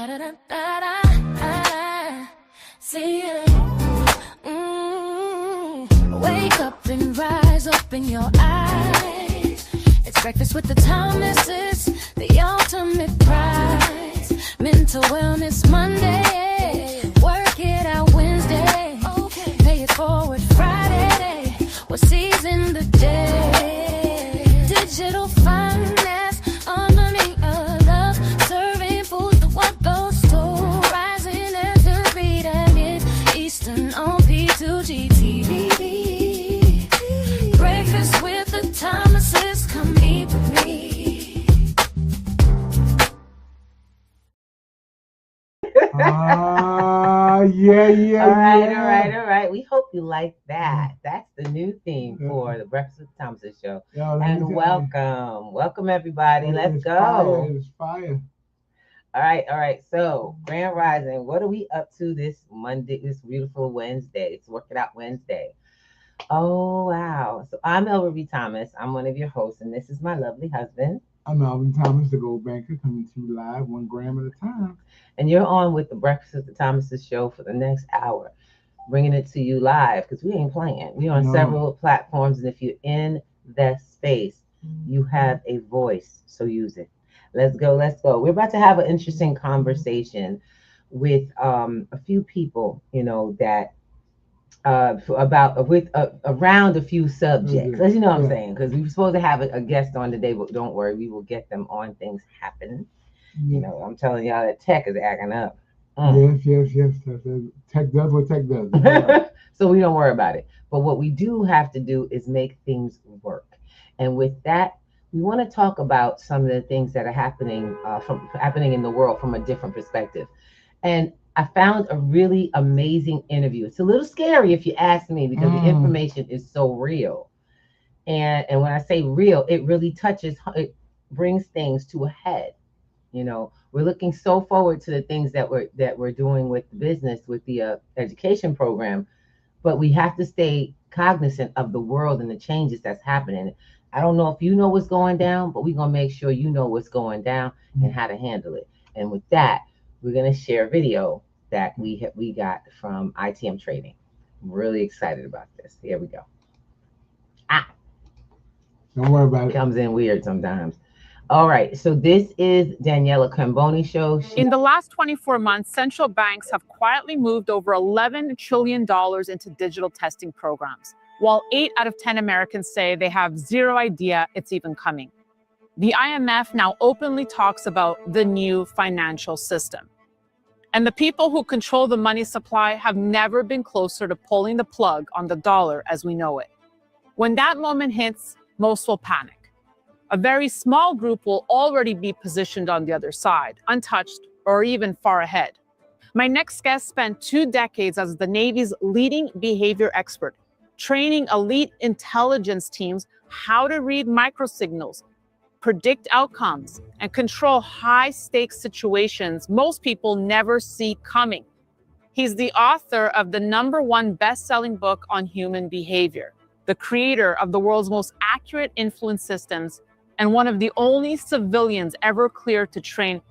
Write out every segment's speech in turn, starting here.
Da-da-da-da-da-da. See you. Wake up and rise, open your eyes. It's breakfast with the Thomases, the ultimate prize. Mental Wellness Monday, work it out Wednesday, pay it forward Friday, we're seizing the day. Digital finance, unlearning a love, serving food the what goes to, rising as to read and it's Eastern on P2G TV. Breakfast with the Thomases, come eat with me. Yeah. All right. We hope you like that. That's the new theme for the Breakfast with Thompson show. And welcome everybody. Let's go. It's fire. All right. So, Grand Rising, what are we up to this Monday, this beautiful Wednesday? It's Work It Out Wednesday. Oh, wow. So, I'm Elva B. Thomas. I'm one of your hosts, and this is my lovely husband. I'm Alvin Thomas, the Gold Banker, coming to you live 1 gram at a time. And you're on with the Breakfast with the Thomases show for the next hour, bringing it to you live because we ain't playing. We're on several platforms, and if you're in that space, you have a voice, so use it. Let's go. We're about to have an interesting conversation with a few people, that around a few subjects. You know what I'm saying? Because we were supposed to have a guest on today, but don't worry, we will get them on. Things happen. I'm telling y'all that tech is acting up. Yes. Tech does what tech does. So we don't worry about it. But what we do have to do is make things work. And with that, we want to talk about some of the things that are happening in the world from a different perspective. And I found a really amazing interview. It's a little scary if you ask me because the information is so real. And when I say real, it really it brings things to a head. We're looking so forward to the things that we're doing with the business, with the education program, but we have to stay cognizant of the world and the changes that's happening. I don't know if you know what's going down, but we're going to make sure you know what's going down and how to handle it. And with that, we're going to share a video that we got from ITM Trading. I'm really excited about this. Here we go. Don't worry about it. Comes in weird sometimes. All right, so this is Daniela Camboni show. In the last 24 months, central banks have quietly moved over $11 trillion into digital testing programs, while 8 out of 10 Americans say they have zero idea it's even coming. The IMF now openly talks about the new financial system. And the people who control the money supply have never been closer to pulling the plug on the dollar as we know it. When that moment hits, most will panic. A very small group will already be positioned on the other side, untouched or even far ahead. My next guest spent 2 decades as the Navy's leading behavior expert, training elite intelligence teams how to read microsignals, predict outcomes, and control high-stakes situations most people never see coming. He's the author of the #1 best-selling book on human behavior, the creator of the world's most accurate influence systems, and one of the only civilians ever cleared to train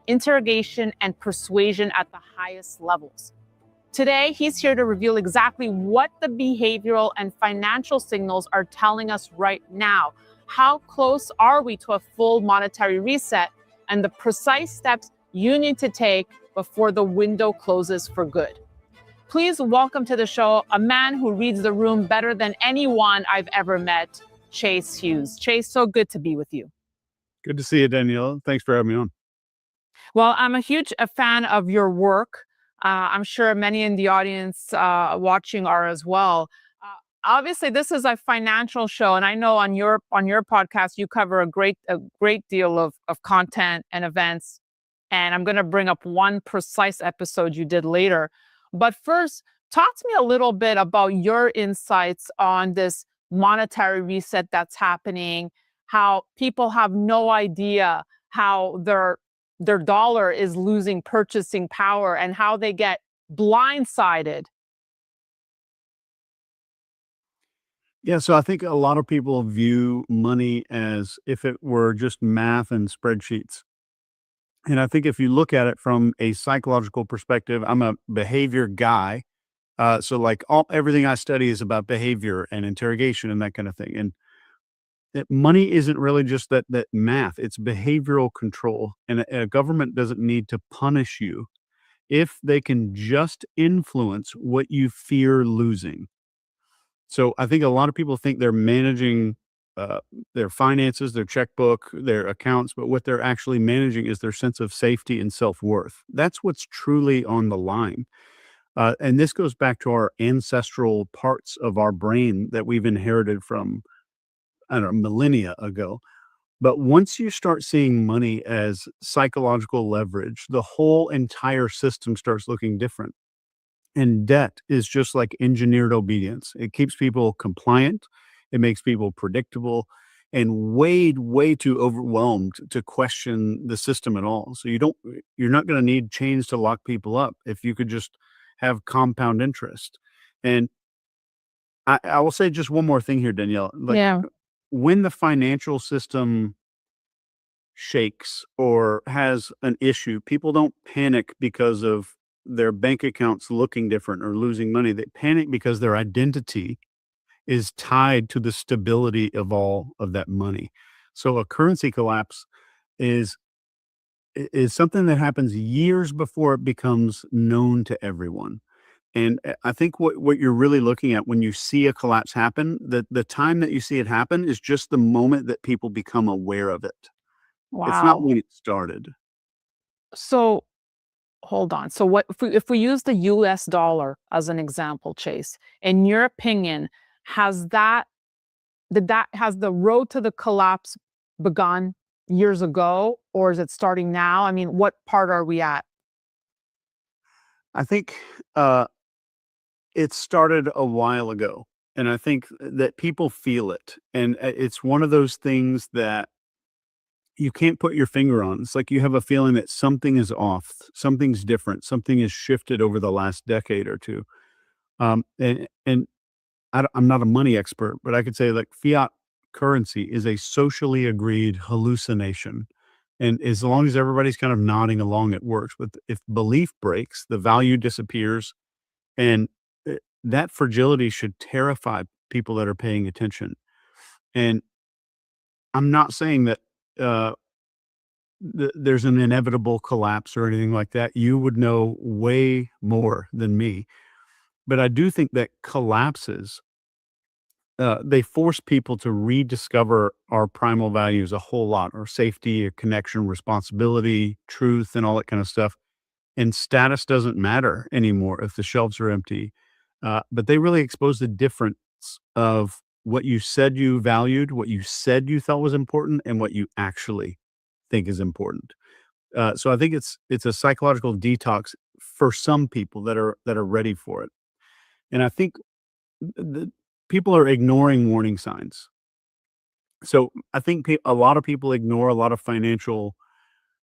interrogation and persuasion at the highest levels. Today, he's here to reveal exactly what the behavioral and financial signals are telling us right now. How close are we to a full monetary reset, and the precise steps you need to take before the window closes for good. Please welcome to the show a man who reads the room better than anyone I've ever met, Chase Hughes. Chase, so good to be with you. Good to see you, Daniela. Thanks for having me on. Well, I'm a huge fan of your work. I'm sure many in the audience watching are as well. Obviously, this is a financial show, and I know on your podcast you cover a great deal of content and events. And I'm going to bring up one precise episode you did later. But first, talk to me a little bit about your insights on this monetary reset that's happening, how people have no idea how their dollar is losing purchasing power and how they get blindsided. Yeah, so I think a lot of people view money as if it were just math and spreadsheets. And I think if you look at it from a psychological perspective, I'm a behavior guy. So like everything I study is about behavior and interrogation and that kind of thing. And money isn't really just that math; it's behavioral control. And a government doesn't need to punish you if they can just influence what you fear losing. So I think a lot of people think they're managing uh, their finances, their checkbook, their accounts, but what they're actually managing is their sense of safety and self worth. That's what's truly on the line. And this goes back to our ancestral parts of our brain that we've inherited from, I don't know, millennia ago. But once you start seeing money as psychological leverage, the whole entire system starts looking different. And debt is just like engineered obedience. It keeps people compliant, it makes people predictable, and way too overwhelmed to question the system at all. So you're not going to need chains to lock people up if you could just have compound interest. And I will say just one more thing here, Danielle. Like Yeah. when the financial system shakes or has an issue, people don't panic because of their bank accounts looking different or losing money. They panic because their identity is tied to the stability of all of that money. So a currency collapse is is something that happens years before it becomes known to everyone. And I think what you're really looking at when you see a collapse happen, the time that you see it happen is just the moment that people become aware of it. It's not Wow. when it started. So hold on. So what if we use the US dollar as an example, Chase, in your opinion, has that has the road to the collapse begun years ago, or is it starting now? I mean, what part are we at? I think uh, it started a while ago, and I think that people feel it, and it's one of those things that you can't put your finger on. It's like you have a feeling that something is off, something's different, something has shifted over the last decade or two. And I'm not a money expert, but I could say like fiat currency is a socially agreed hallucination. And as long as everybody's kind of nodding along, it works. But if belief breaks, the value disappears. And that fragility should terrify people that are paying attention. And I'm not saying that uh, there's an inevitable collapse or anything like that. You would know way more than me. But I do think that collapses they force people to rediscover our primal values a whole lot, or safety, or connection, responsibility, truth, and all that kind of stuff. And status doesn't matter anymore if the shelves are empty. But they really expose the difference of what you said you valued, what you said you thought was important, and what you actually think is important. So I think it's a psychological detox for some people that are ready for it. And I think the people are ignoring warning signs. So I think a lot of people ignore a lot of financial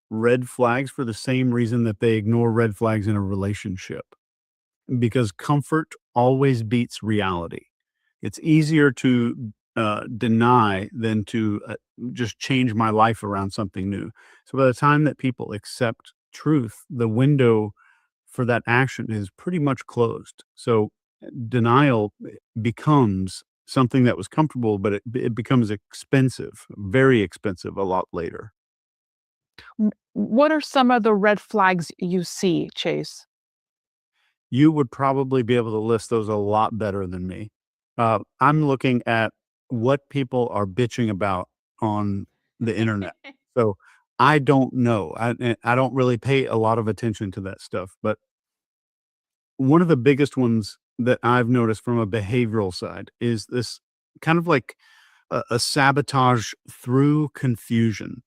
red flags for the same reason that they ignore red flags in a relationship, because comfort always beats reality. It's easier to deny than to just change my life around something new. So by the time that people accept truth, the window for that action is pretty much closed. So denial becomes something that was comfortable, but it becomes expensive, very expensive a lot later. What are some of the red flags you see, Chase? You would probably be able to list those a lot better than me. I'm looking at what people are bitching about on the internet. So I don't know. I don't really pay a lot of attention to that stuff. But one of the biggest ones that I've noticed from a behavioral side is this kind of like a sabotage through confusion.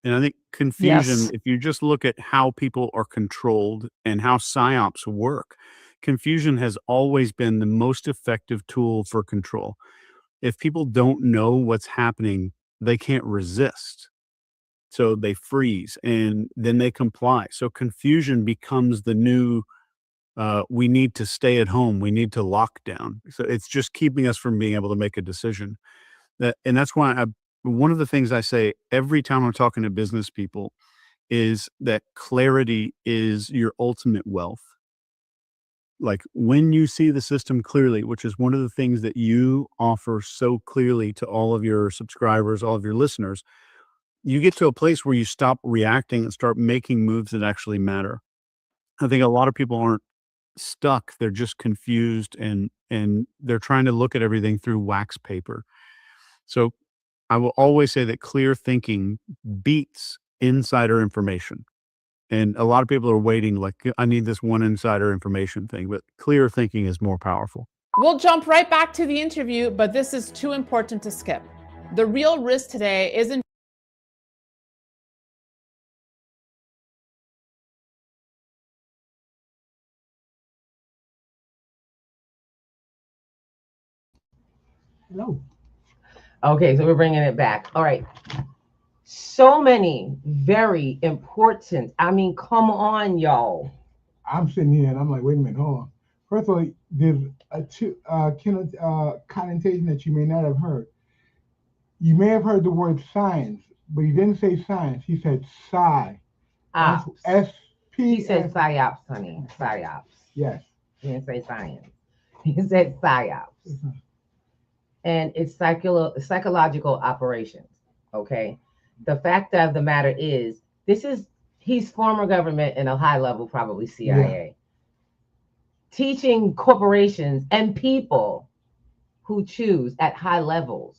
And I think confusion, Yes. if you just look at how people are controlled and how psyops work, confusion has always been the most effective tool for control. If people don't know what's happening, they can't resist. So they freeze and then they comply. So confusion becomes the new we need to stay at home. We need to lock down. So it's just keeping us from being able to make a decision. And that's why one of the things I say every time I'm talking to business people is that clarity is your ultimate wealth. Like when you see the system clearly, which is one of the things that you offer so clearly to all of your subscribers, all of your listeners, you get to a place where you stop reacting and start making moves that actually matter. I think a lot of people aren't stuck. They're just confused and they're trying to look at everything through wax paper. So I will always say that clear thinking beats insider information. And a lot of people are waiting, like, I need this one insider information thing, but clear thinking is more powerful. We'll jump right back to the interview, but this is too important to skip. The real risk today isn't Hello. Okay, so we're bringing it back. All right. So many very important. I mean, come on, y'all. I'm sitting here and I'm like, wait a minute, hold on. First of all, there's a connotation that you may not have heard. You may have heard the word science, but he didn't say science. He said psi. Ops. S-P. He said psyops, honey. Psyops. Yes. He didn't say science. He said psyops. Mm-hmm. And it's psychological operations. Okay. The fact of the matter is, he's former government and a high level, probably CIA, teaching corporations and people who choose at high levels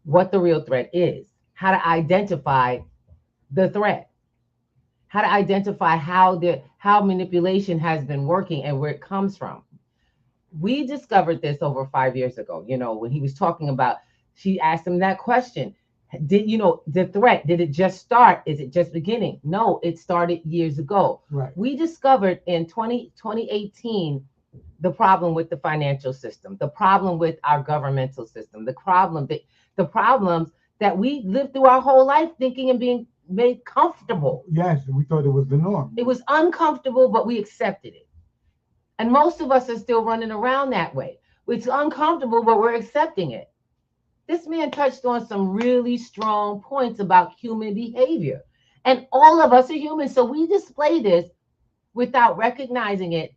what the real threat is, how to identify the threat, how to identify how manipulation has been working and where it comes from. We discovered this over 5 years ago, when he was talking about, she asked him that question. Did the threat, did it just start? Is it just beginning? No, it started years ago. Right. We discovered in 2018 the problem with the financial system, the problem with our governmental system, the problems that we lived through our whole life thinking and being made comfortable. Yes, we thought it was the norm. It was uncomfortable, but we accepted it. And most of us are still running around that way. It's uncomfortable, but we're accepting it. This man touched on some really strong points about human behavior. And all of us are human. So we display this without recognizing it.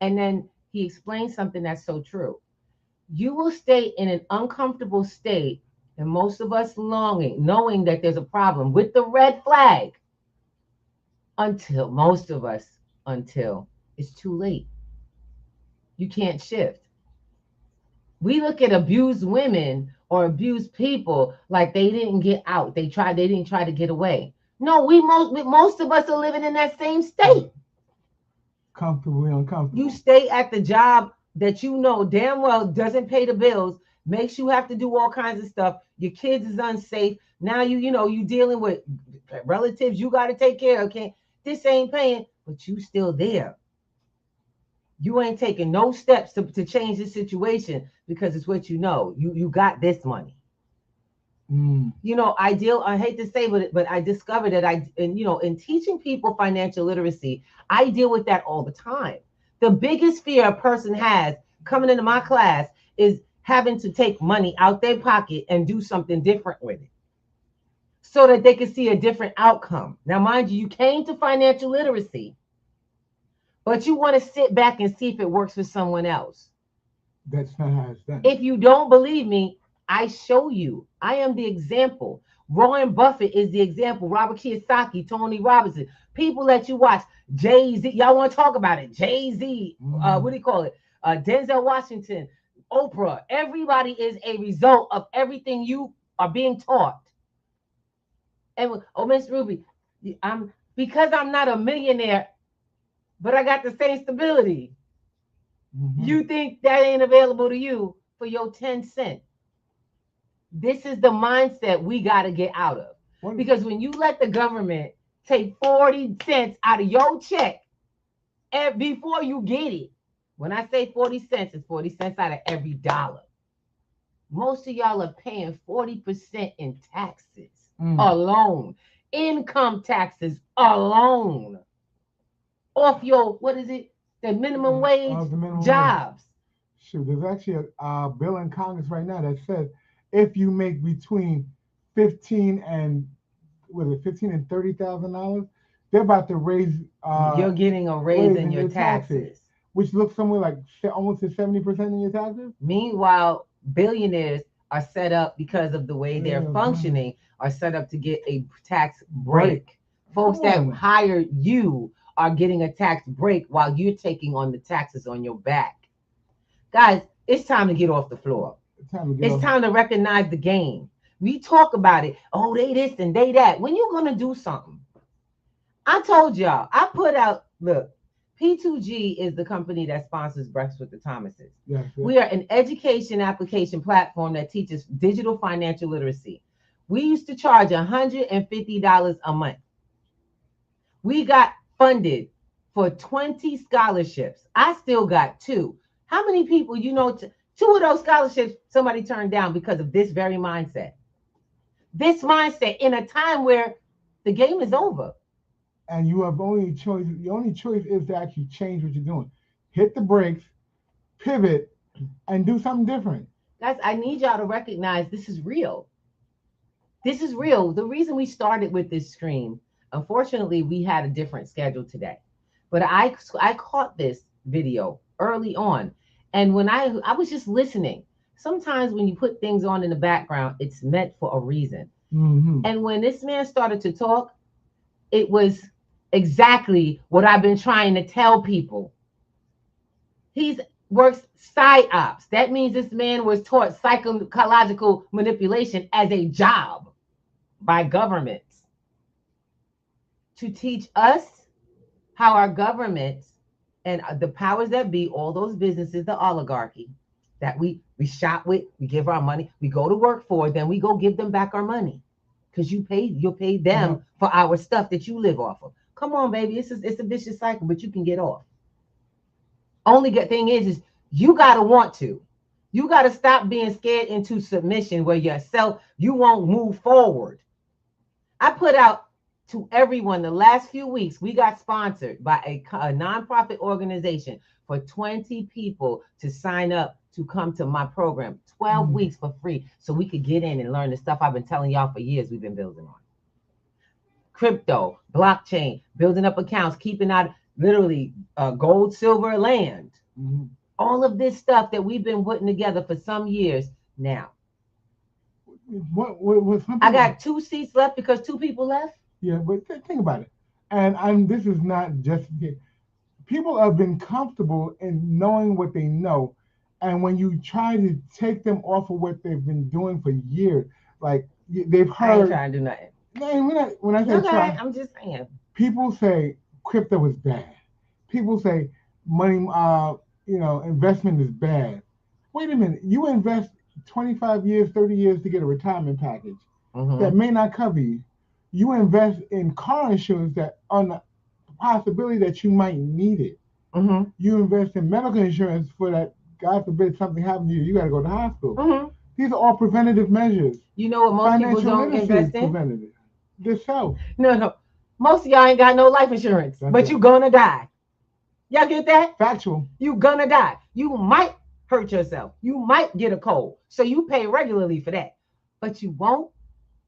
And then he explained something that's so true. You will stay in an uncomfortable state, and most of us knowing that there's a problem with the red flag until it's too late. You can't shift. We look at abused women or abused people like they didn't get out. They didn't try to get away. No, most of us are living in that same state. Comfortably uncomfortable. You stay at the job that you know damn well doesn't pay the bills, makes you have to do all kinds of stuff. Your kids is unsafe. Now you dealing with relatives you got to take care of. Okay, this ain't paying, but you still there. You ain't taking no steps to change the situation because it's what you know. You got this money. I hate to say, but I discovered that in teaching people financial literacy, I deal with that all the time. The biggest fear a person has coming into my class is having to take money out their pocket and do something different with it so that they can see a different outcome. Now, mind you came to financial literacy, but you want to sit back and see if it works for someone else. That's not how it's done. If you don't believe me, I show you. I am the example. Warren Buffett is the example. Robert Kiyosaki, Tony Robbins, people that you watch. Jay-Z, y'all want to talk about it. Jay-Z, what do you call it? Denzel Washington, Oprah. Everybody is a result of everything you are being taught. And Miss Ruby, because I'm not a millionaire, but I got the same stability. You think that ain't available to you for your 10 cents. This is the mindset we got to get out of. Because when you let the government take 40 cents out of your check before you get it, when I say 40 cents, it's 40 cents out of every dollar. Most of y'all are paying 40% in taxes alone. Income taxes alone. Off your, the minimum wage jobs. Shoot, there's actually a bill in Congress right now that says if you make between 15 and was it $15,000 and $30,000, they're about to raise. You're getting a raise in raising your your taxes. which looks somewhere like almost to 70% in your taxes. Meanwhile, billionaires are set up because of the way they're Yeah, functioning, are set up to get a tax break. Folks Come that on. hire you are getting a tax break while you're taking on the taxes on your back. Guys, it's time to get off the floor. It's time to recognize the game. We talk about it. Oh, they this and they that. When you gonna do something? I told y'all, I put out, look, P2G is the company that sponsors Breakfast with the Thomases. Yes, yes. We are an education application platform that teaches digital financial literacy. We used to charge $150 a month. We got funded for 20 scholarships. I still got 2. How many people, you know, 2 of those scholarships somebody turned down because of this very mindset? This mindset in a time where the game is over. And you have only choice. The only choice is to actually change what you're doing. Hit the brakes, pivot, and do something different. Guys, I need y'all to recognize this is real. This is real. The reason we started with this stream, unfortunately, we had a different schedule today. But I caught this video early on. And when I was just listening, sometimes when you put things on in the background, it's meant for a reason. Mm-hmm. And when this man started to talk, it was exactly what I've been trying to tell people. He works PsyOps. That means this man was taught psychological manipulation as a job by governments to teach us how our governments and the powers that be, all those businesses, the oligarchy that we shop with, we give our money, we go to work for, then we go give them back our money. Because you'll pay them for our stuff that you live off of. Come on, baby. It's a vicious cycle, but you can get off. Only good thing is you gotta want to. You gotta stop being scared into submission where you won't move forward. I put out to everyone the last few weeks, we got sponsored by a nonprofit organization for 20 people to sign up to come to my program, 12 weeks for free, so we could get in and learn the stuff I've been telling y'all for years we've been building on. Crypto, blockchain, building up accounts, keeping out literally gold, silver, land. Mm-hmm. All of this stuff that we've been putting together for some years now. What I got 2 seats left because 2 people left. Yeah, but think about it. And this is not just people have been comfortable in knowing what they know. And when you try to take them off of what they've been doing for years, like they've heard. I ain't trying to do nothing. No, when I say Okay, try, I'm just saying. People say crypto is bad. People say money, investment is bad. Wait a minute. You invest 25 years, 30 years to get a retirement package that may not cover you. You invest in car insurance that on the possibility that you might need it. Mm-hmm. You invest in medical insurance for that, God forbid something happens to you, you got to go to the hospital. Mm-hmm. These are all preventative measures. You know what most Financial people don't literacy invest is in? preventative. This self. No. Most of y'all ain't got no life insurance, but you gonna die. Y'all get that? Factual. You gonna die. You might hurt yourself. You might get a cold. So you pay regularly for that. But you won't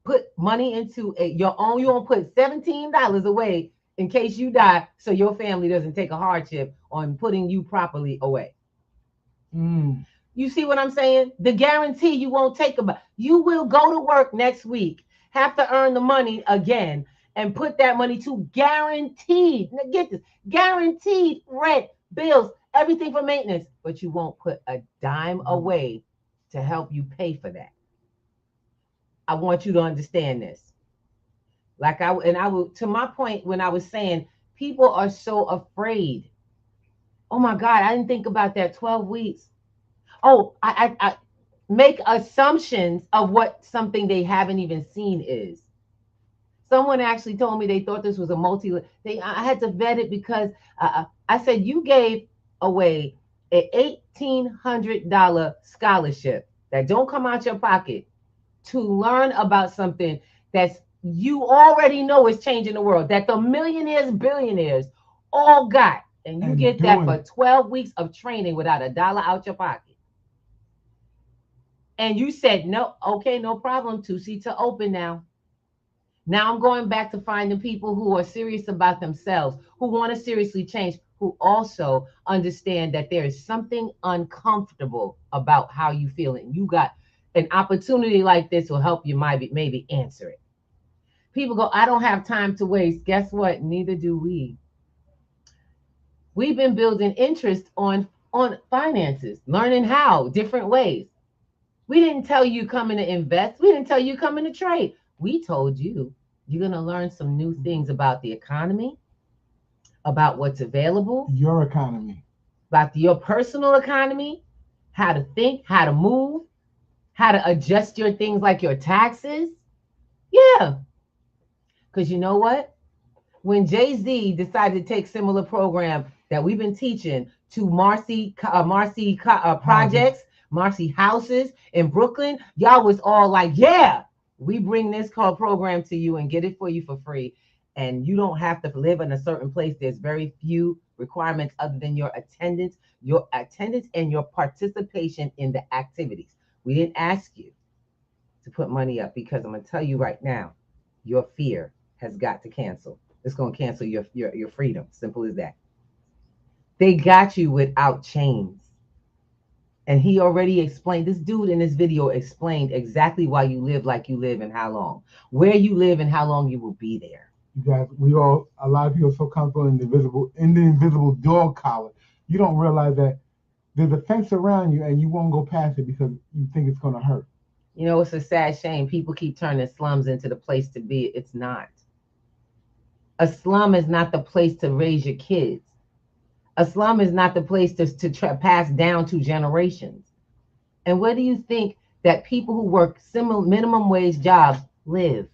put money into your own. You won't put $17 away in case you die so your family doesn't take a hardship on putting you properly away. You see what I'm saying? The guarantee you won't take you will go to work next week, have to earn the money again, and put that money to guaranteed, now get this, guaranteed rent, bills, everything for maintenance, but you won't put a dime away to help you pay for that. I want you to understand this. To my point when I was saying people are so afraid. Oh my God, I didn't think about that 12 weeks. Oh, I make assumptions of what something they haven't even seen is. Someone actually told me they thought this was a I had to vet it because I said, you gave away an $1,800 scholarship that don't come out your pocket to learn about something that's you already know is changing the world, that the millionaires, billionaires all got. And you get that for 12 weeks of training without $1 out your pocket. And you said, no, okay, no problem. 2 seats are open now. Now I'm going back to finding people who are serious about themselves, who want to seriously change, who also understand that there is something uncomfortable about how you feel. And you got an opportunity like this will help you maybe answer it. People go, I don't have time to waste. Guess what? Neither do we. We've been building interest on finances, learning how, different ways. We didn't tell you coming to invest. We didn't tell you coming to trade. We told you you're going to learn some new things about the economy, about what's available, Your economy. about your personal economy, how to think, how to move, how to adjust your things like your taxes. Yeah. Because you know what? When Jay-Z decided to take similar program that we've been teaching to Marcy projects, Marcy houses in Brooklyn, y'all was all like, yeah, we bring this program to you and get it for you for free. And you don't have to live in a certain place. There's very few requirements other than your attendance and your participation in the activities. We didn't ask you to put money up because I'm going to tell you right now, your fear has got to cancel. It's going to cancel your freedom. Simple as that. They got you without chains. And he already explained, this dude in this video explained exactly why you live like you live and how long, where you live and how long you will be there. You guys, a lot of people are so comfortable in the invisible dog collar. You don't realize that there's a fence around you and you won't go past it because you think it's going to hurt. You know, it's a sad shame. People keep turning slums into the place to be. It's not. A slum is not the place to raise your kids. A slum is not the place to pass down to generations. And where do you think that people who work similar minimum wage jobs live?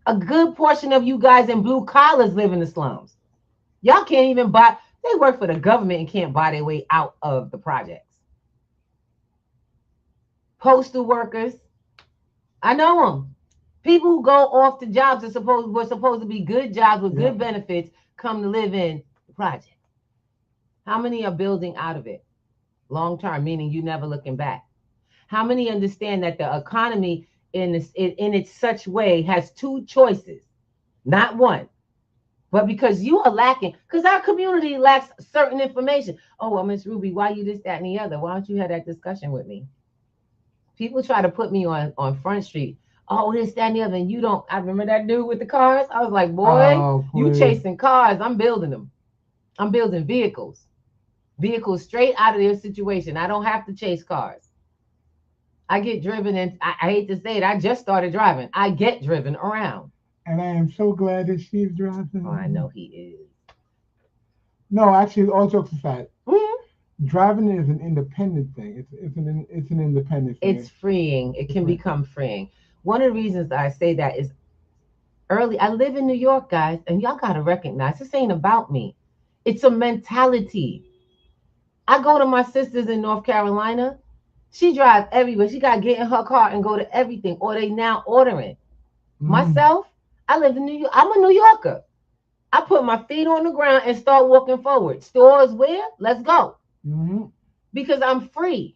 A good portion of you guys in blue collars live in the slums. Y'all can't even buy. They work for the government and can't buy their way out of the projects. Postal workers, I know them. People who go off to jobs that were supposed to be good jobs with good benefits come to live in the project. How many are building out of it? Long term, meaning you never looking back. How many understand that the economy in its such way has two choices, not one? But because you are lacking, because our community lacks certain information. Oh, well, Miss Ruby, why you this, that, and the other? Why don't you have that discussion with me? People try to put me on Front Street. Oh, this, that, and the other. And you don't. I remember that dude with the cars. I was like, boy, you chasing cars. I'm building them. I'm building vehicles straight out of their situation. I don't have to chase cars. I get driven, and I hate to say it, I just started driving. I get driven around. And I am so glad that she's driving. Oh, I know he is. No, actually, all jokes aside, driving is an independent thing. It's an independent thing. It's freeing. It can become freeing. One of the reasons I say that is early. I live in New York, guys, and y'all got to recognize this ain't about me. It's a mentality. I go to my sisters in North Carolina. She drives everywhere. She got to get in her car and go to everything, or they now ordering. Myself, I live in New York. I'm a New Yorker. I put my feet on the ground and start walking forward. Stores where? Let's go. Because I'm free.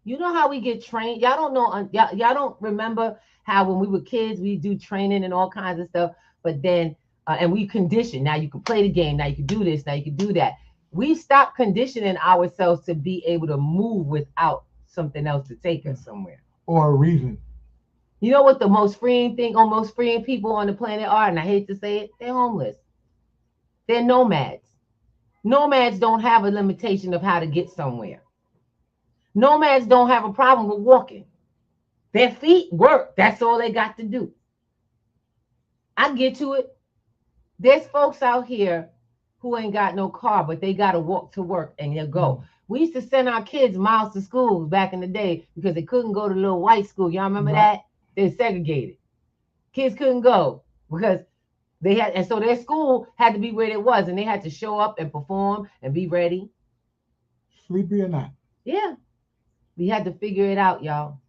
You know how we get trained? Y'all don't know. Y'all don't remember how when we were kids, we do training and all kinds of stuff. But then, and we condition. Now you can play the game. Now you can do this. Now you can do that. We stopped conditioning ourselves to be able to move without something else to take us somewhere. Or a reason. You know what the most freeing thing or most freeing people on the planet are? And I hate to say it, they're homeless. They're nomads. Nomads don't have a limitation of how to get somewhere. Nomads don't have a problem with walking. Their feet work. That's all they got to do. I get to it. There's folks out here who ain't got no car, but they got to walk to work and they'll go. We used to send our kids miles to school back in the day because they couldn't go to the little white school. Y'all remember that? They're segregated. Kids couldn't go because they had, and so their school had to be where it was, and they had to show up and perform and be ready. Sleepy or not. Yeah. We had to figure it out, y'all.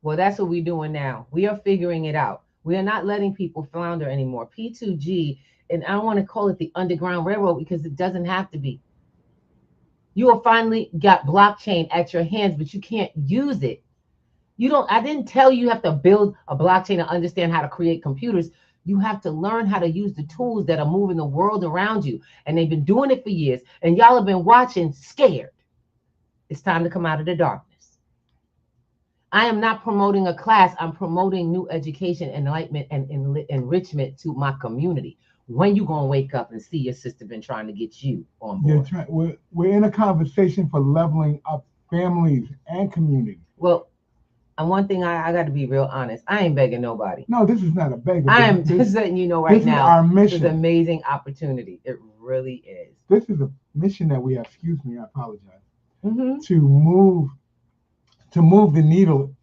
Well, that's what we're doing now. We are figuring it out. We are not letting people flounder anymore. P2G, and I don't want to call it the Underground Railroad because it doesn't have to be. You will finally got blockchain at your hands, but you can't use it I didn't tell you have to build a blockchain to understand how to create computers. You have to learn how to use the tools that are moving the world around you. And they've been doing it for years. And y'all have been watching scared. It's time to come out of the darkness. I am not promoting a class. I'm promoting new education, enlightenment, and enrichment to my community. When you gonna wake up and see your sister been trying to get you on board? We're in a conversation for leveling up families and communities. Well, and one thing I got to be real honest. I ain't begging nobody. No, this is not a beggar. I am just letting you know right this now. This is our mission. It's an amazing opportunity. It really is. This is a mission that we have. Excuse me, I apologize. Mm-hmm. To move the needle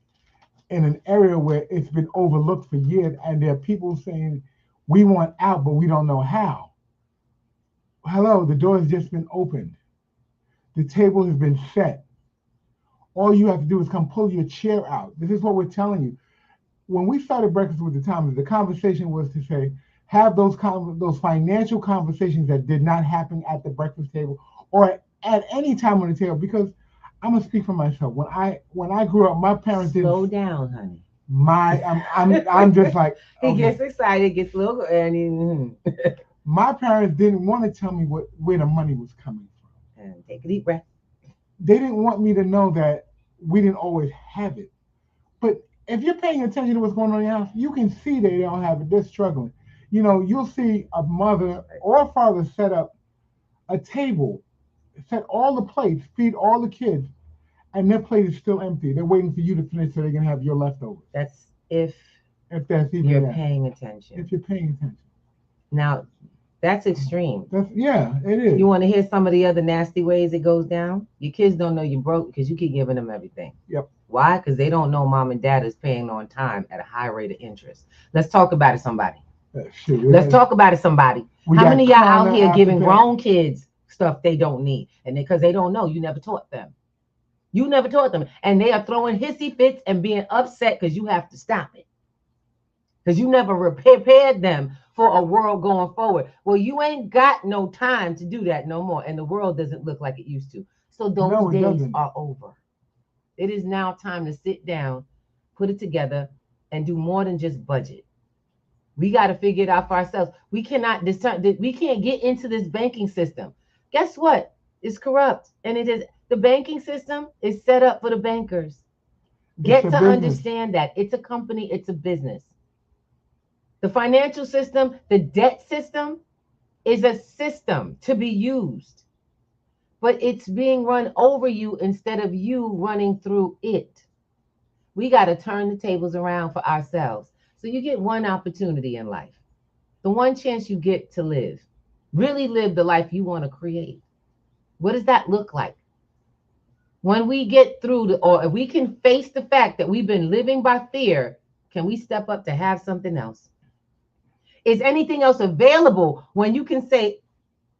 in an area where it's been overlooked for years, and there are people saying we want out, but we don't know how. Hello, the door has just been opened. The table has been set. All you have to do is come pull your chair out. This is what we're telling you. When we started Breakfast with the Thomas, the conversation was to say, have those financial conversations that did not happen at the breakfast table or at any time on the table. Because I'm gonna speak for myself. When I grew up, my parents didn't. Slow down, honey. I'm just like he gets excited, gets a little, and my parents didn't want to tell me where the money was coming from. And take a deep breath. They didn't want me to know that we didn't always have it. But if you're paying attention to what's going on in your house, you can see they don't have it. They're struggling. You know, you'll see a mother or a father set up a table, set all the plates, feed all the kids, and their plate is still empty. They're waiting for you to finish so they can have your leftovers. That's if that's even you're paying attention. If you're paying attention. Now, that's extreme. It is. You want to hear some of the other nasty ways it goes down? Your kids don't know you're broke because you keep giving them everything. Yep. Why? Because they don't know mom and dad is paying on time at a high rate of interest. Let's talk about it, somebody. Let's talk about it, somebody. How many of y'all out here giving grown kids stuff they don't need? And because they don't know, you never taught them. You never taught them. And they are throwing hissy fits and being upset because you have to stop it. Because you never prepared them for a world going forward. Well, you ain't got no time to do that no more. And the world doesn't look like it used to. So those days are over. It is now time to sit down, put it together, and do more than just budget. We got to figure it out for ourselves. We can't get into this banking system. Guess what? It's corrupt. And it is. The banking system is set up for the bankers. Get to understand that. It's a company. It's a business. The financial system, the debt system, is a system to be used. But it's being run over you instead of you running through it. We got to turn the tables around for ourselves. So you get one opportunity in life, the one chance you get to live. Really live the life you want to create. What does that look like? When we get through, or if we can face the fact that we've been living by fear, can we step up to have something else? Is anything else available when you can say,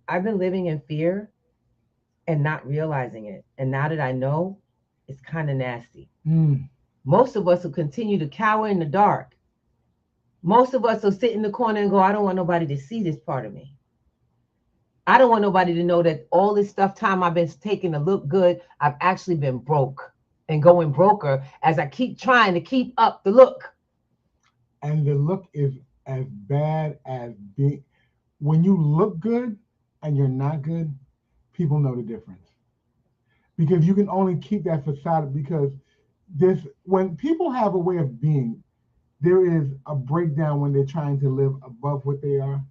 I've been living in fear and not realizing it. And now that I know, it's kind of nasty. Most of us will continue to cower in the dark. Most of us will sit in the corner and go, I don't want nobody to see this part of me. I don't want nobody to know that all this time I've been taking to look good, I've actually been broke and going broker as I keep trying to keep up the look. And the look is as bad as being, when you look good and you're not good, people know the difference. Because you can only keep that facade, because when people have a way of being, there is a breakdown when they're trying to live above what they are.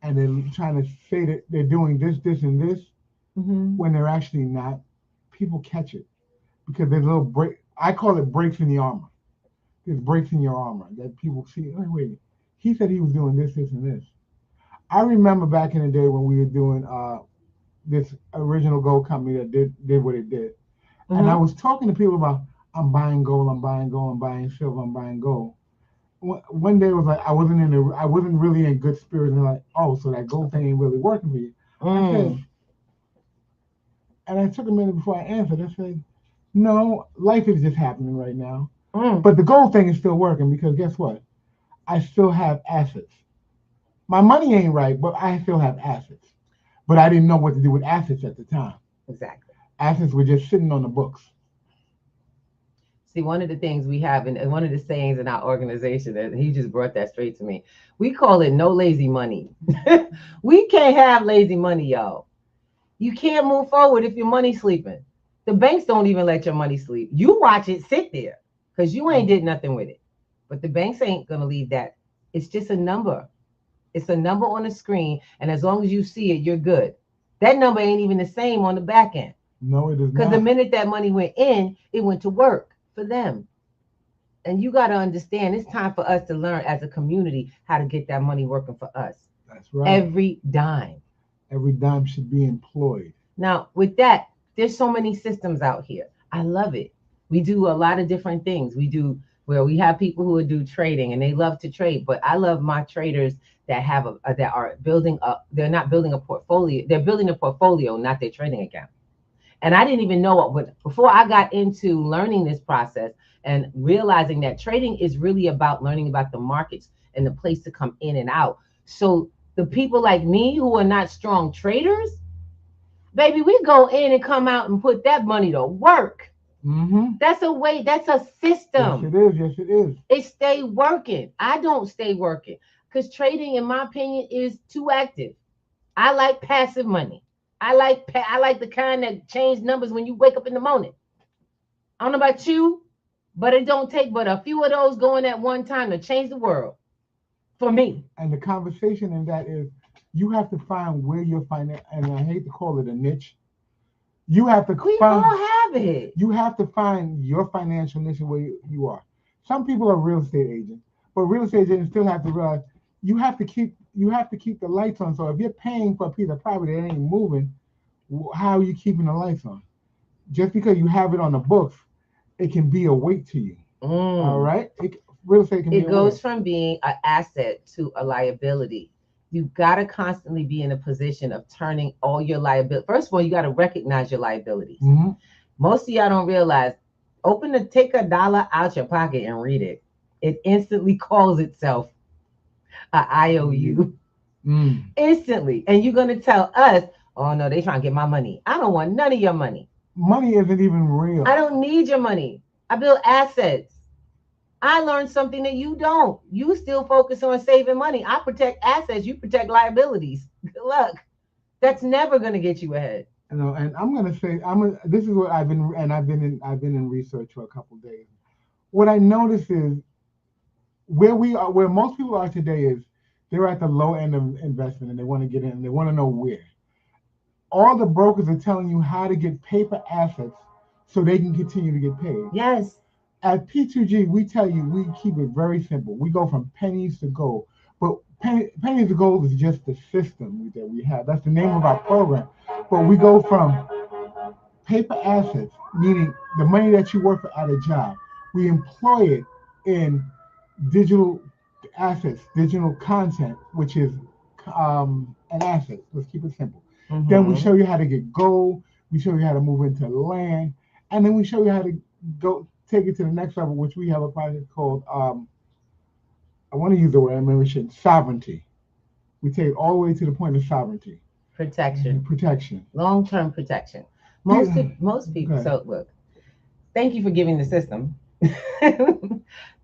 And they're trying to say that they're doing this, this, and this, when they're actually not. People catch it because there's a little break. I call it breaks in the armor. There's breaks in your armor that people see. Oh, wait, he said he was doing this, this, and this. I remember back in the day when we were doing this original gold company that did what it did. And I was talking to people about, I'm buying gold, I'm buying gold, I'm buying silver, I'm buying gold. One day it was like I wasn't really in good spirits, and they're like, oh, so that gold thing ain't really working for you. I said, and I took a minute before I answered. I said, no, life is just happening right now. But the gold thing is still working, because guess what? I still have assets. My money ain't right, but I still have assets. But I didn't know what to do with assets at the time. Exactly. Assets were just sitting on the books. See, one of the things we have, and one of the sayings in our organization, and he just brought that straight to me. We call it no lazy money. We can't have lazy money, y'all. You can't move forward if your money's sleeping. The banks don't even let your money sleep. You watch it sit there because you ain't did nothing with it. But the banks ain't gonna leave that. It's just a number. It's a number on the screen, and as long as you see it, you're good. That number ain't even the same on the back end. No, it is not. Because the minute that money went in, it went to work for them. And you got to understand, it's time for us to learn as a community how to get that money working for us. That's right. Every dime. Every dime should be employed. Now, with that, there's so many systems out here. I love it. We do a lot of different things. We do where we have people who do trading and they love to trade, but I love my traders that have that are building up. They're not building a portfolio. They're building a portfolio, not their trading account. And I didn't even know what, before I got into learning this process and realizing that trading is really about learning about the markets and the place to come in and out. So the people like me who are not strong traders, baby, we go in and come out and put that money to work. Mm-hmm. That's a way, that's a system. Yes, it is. Yes, it is. It stay working. I don't stay working because trading, in my opinion, is too active. I like passive money. I like the kind that change numbers when you wake up in the morning. I don't know about you, but it don't take but a few of those going at one time to change the world for me. And the conversation in that is you have to find where your finance, and I hate to call it a niche. You have to We all have it. You have to find your financial niche where you are. Some people are real estate agents, but real estate agents still have to realize you have to keep the lights on. So if you're paying for a piece of property that ain't moving, how are you keeping the lights on? Just because you have it on the books, it can be a weight to you. All right, real estate can be. It goes from being an asset to a liability. You got to constantly be in a position of turning all your liability. First of all, you got to recognize your liabilities. Mm-hmm. Most of y'all don't realize. Take $1 out your pocket and read it. It instantly calls itself an IOU. Mm. Instantly. And you're going to tell us, oh no, they trying to get my money. I don't want none of your money. Money isn't even real. I don't need your money. I build assets. I learned something that you don't. You still focus on saving money. I protect assets. You protect liabilities. Good luck. That's never going to get you ahead. You know, and I'm going to say, this is what I've been in research for a couple of days. What I notice is where most people are today is they're at the low end of investment and they want to get in and they want to know where. All the brokers are telling you how to get paper assets so they can continue to get paid. Yes. At P2G, we tell you we keep it very simple. We go from pennies to gold. But pennies to gold is just the system that we have. That's the name of our program. But we go from paper assets, meaning the money that you work for at a job. We employ it in digital assets, digital content, which is an asset. Let's keep it simple. Mm-hmm. Then we show you how to get gold. We show you how to move into land. And then we show you how to go take it to the next level, which we have a project called, I want to use the word I mentioned, sovereignty. We take it all the way to the point of sovereignty. Protection. Long-term protection. Most people, so look, thank you for giving the system.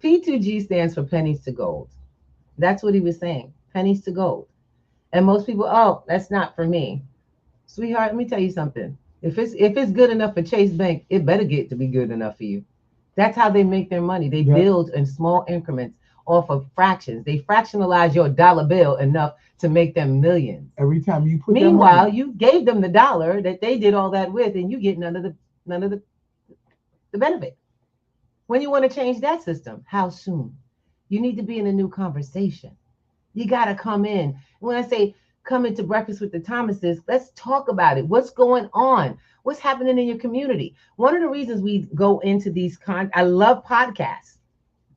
P2G stands for pennies to gold. That's what he was saying, pennies to gold. And most people, oh, that's not for me. Sweetheart, let me tell you something. If it's good enough for Chase Bank, it better get to be good enough for you. That's how they make their money. They build in small increments off of fractions. They fractionalize your dollar bill enough to make them millions. Every time you put. Meanwhile, you gave them the dollar that they did all that with, and you get none of the benefit. When you want to change that system, how soon? You need to be in a new conversation. You got to come in. When I say come into Breakfast with the Thomases, let's talk about it. What's going on? What's happening in your community? One of the reasons we go into these I love podcasts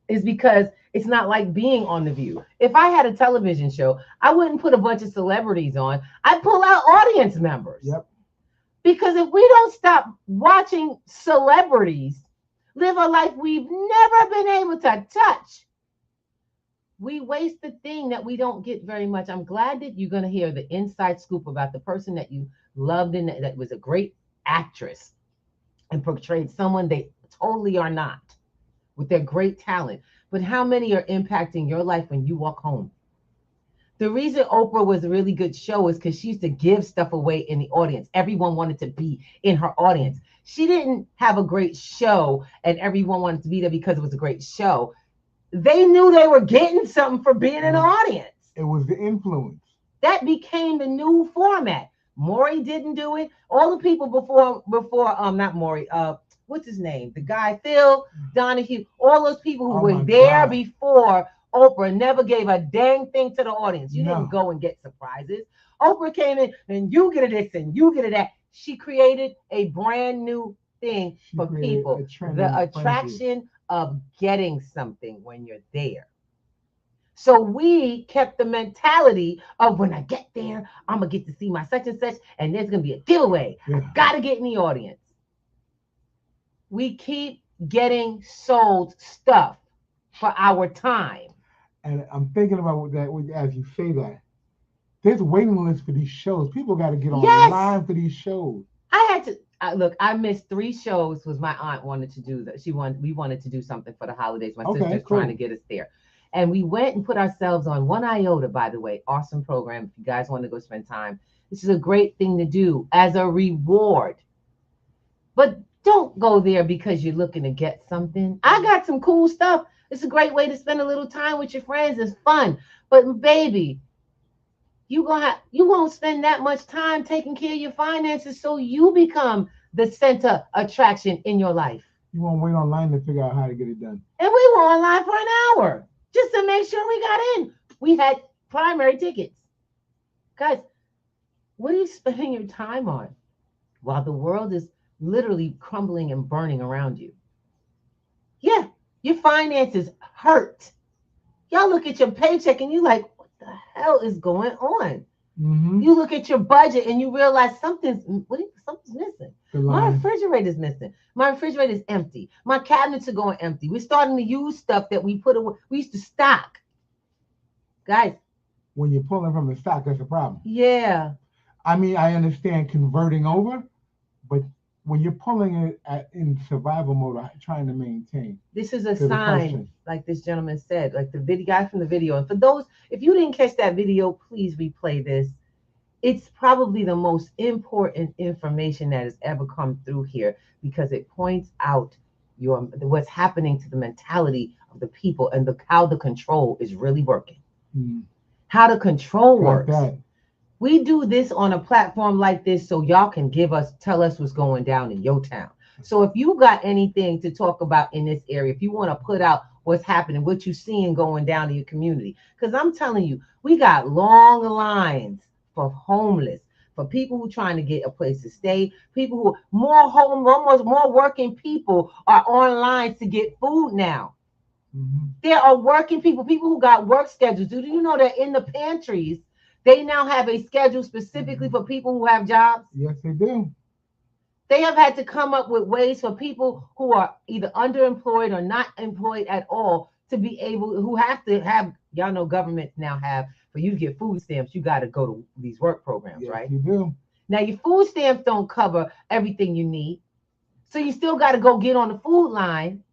is because it's not like being on The View. If I had a television show, I wouldn't put a bunch of celebrities on. I'd pull out audience members. Yep. Because if we don't stop watching celebrities live a life we've never been able to touch, we waste the thing that we don't get very much. I'm glad that you're going to hear the inside scoop about the person that you loved and that was a great actress and portrayed someone they totally are not. with their great talent. But how many are impacting your life when you walk home? The reason Oprah was a really good show is because she used to give stuff away in the audience. Everyone wanted to be in her audience. She didn't have a great show and everyone wanted to be there because it was a great show. They knew they were getting something for being in the audience. It was the influence. That became the new format. Maury didn't do it. All the people before not Maury, what's his name? The guy, Phil Donahue, all those people who were there before Oprah never gave a dang thing to the audience. You didn't go and get surprises. Oprah came in and you get a this and you get a that. She created a brand new thing for people. The attraction of getting something when you're there. So we kept the mentality of when I get there, I'm going to get to see my such and such, and there's going to be a giveaway. I got to get in the audience. We keep getting sold stuff for our time. And I'm thinking about that as you say that. There's a waiting list for these shows. People got to get online for these shows. I had to look. I missed 3 shows because my aunt wanted to do that. We wanted to do something for the holidays. My sister's trying to get us there. And we went and put ourselves on One Iota, by the way. Awesome program. If you guys want to go spend time, this is a great thing to do as a reward. But don't go there because you're looking to get something. I got some cool stuff. It's a great way to spend a little time with your friends. It's fun. But baby, you won't spend that much time taking care of your finances so you become the center attraction in your life. You won't wait online to figure out how to get it done. And we were online for an hour just to make sure we got in. We had primary tickets. Guys, what are you spending your time on while the world is literally crumbling and burning around you? Yeah, your finances hurt. Y'all look at your paycheck and you're like, what the hell is going on? Mm-hmm. You look at your budget and you realize something's missing. My refrigerator's missing. My refrigerator's empty. My cabinets are going empty. We're starting to use stuff that we put away. We used to stock. Guys. When you're pulling from the stock, that's a problem. Yeah. I mean, I understand converting over, but when you're pulling it in survival mode, trying to maintain. This is a sign, like this gentleman said, like the guy from the video. And for those, if you didn't catch that video, please replay this. It's probably the most important information that has ever come through here because it points out what's happening to the mentality of the people and how the control is really working. How the control works. We do this on a platform like this so y'all can tell us what's going down in your town. So if you got anything to talk about in this area, if you want to put out what's happening, what you're seeing going down in your community, because I'm telling you, we got long lines for homeless, for people who are trying to get a place to stay, people who more working people are online to get food now. Mm-hmm. There are working people who got work schedules. Do you know that in the pantries, they now have a schedule specifically for people who have jobs? Yes, they do. They have had to come up with ways for people who are either underemployed or not employed at all to be able, who have to have, y'all know governments now have, for you to get food stamps, you got to go to these work programs, right? You do. Now, your food stamps don't cover everything you need. So you still got to go get on the food line.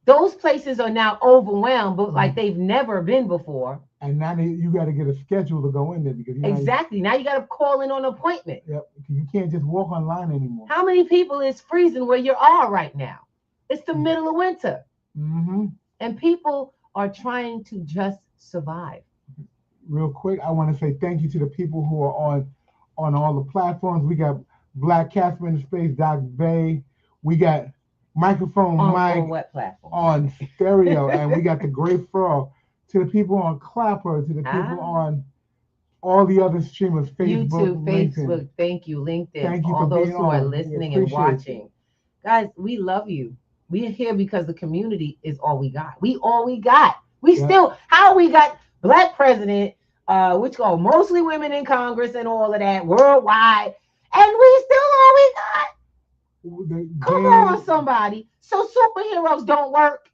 Those places are now overwhelmed, but like they've never been before. And now you got to get a schedule to go in there because now you got to call in on an appointment. Yep, you can't just walk online anymore. How many people is freezing where you are right now? It's the middle of winter, and people are trying to just survive. Real quick, I want to say thank you to the people who are on all the platforms. We got Black Casper in the Space, Doc Bay. We got Microphone Mike on what platform? On stereo, and we got the Great Frog. To the people on Clapper, to the people on all the other streamers, Facebook, YouTube, LinkedIn. Facebook, thank you, LinkedIn, thank you all for those being who on. are listening and watching. You. Guys, we love you. We're here because the community is all we got. We still, how we got Black president, which go mostly women in Congress and all of that, worldwide, and we still all we got. Come on, somebody. So superheroes don't work.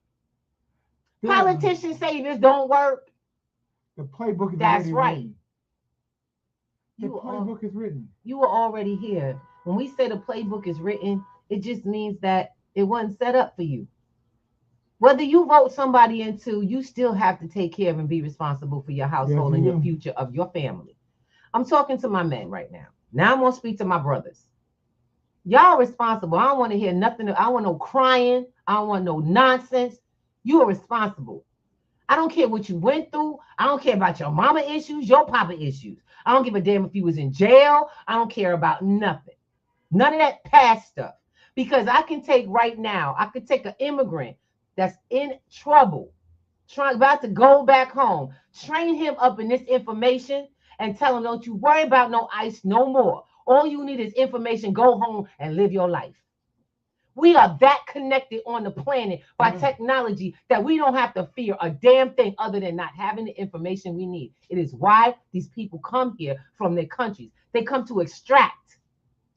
Politicians say this don't work. The playbook is That's right. Written. The playbook is written. You were already here. When we say the playbook is written, it just means that it wasn't set up for you. Whether you vote somebody into, you still have to take care of and be responsible for your household and your future of your family. I'm talking to my men right now. Now I'm going to speak to my brothers. Y'all responsible. I don't want to hear nothing. I don't want no crying. I don't want no nonsense. You are responsible. I don't care what you went through. I don't care about your mama issues, your papa issues. I don't give a damn if you was in jail. I don't care about nothing. None of that past stuff. Because I can take right now, I could take an immigrant that's in trouble, about to go back home, train him up in this information and tell him, don't you worry about no ICE no more. All you need is information. Go home and live your life. We are that connected on the planet by technology that we don't have to fear a damn thing other than not having the information we need. It is why these people come here from their countries. They come to extract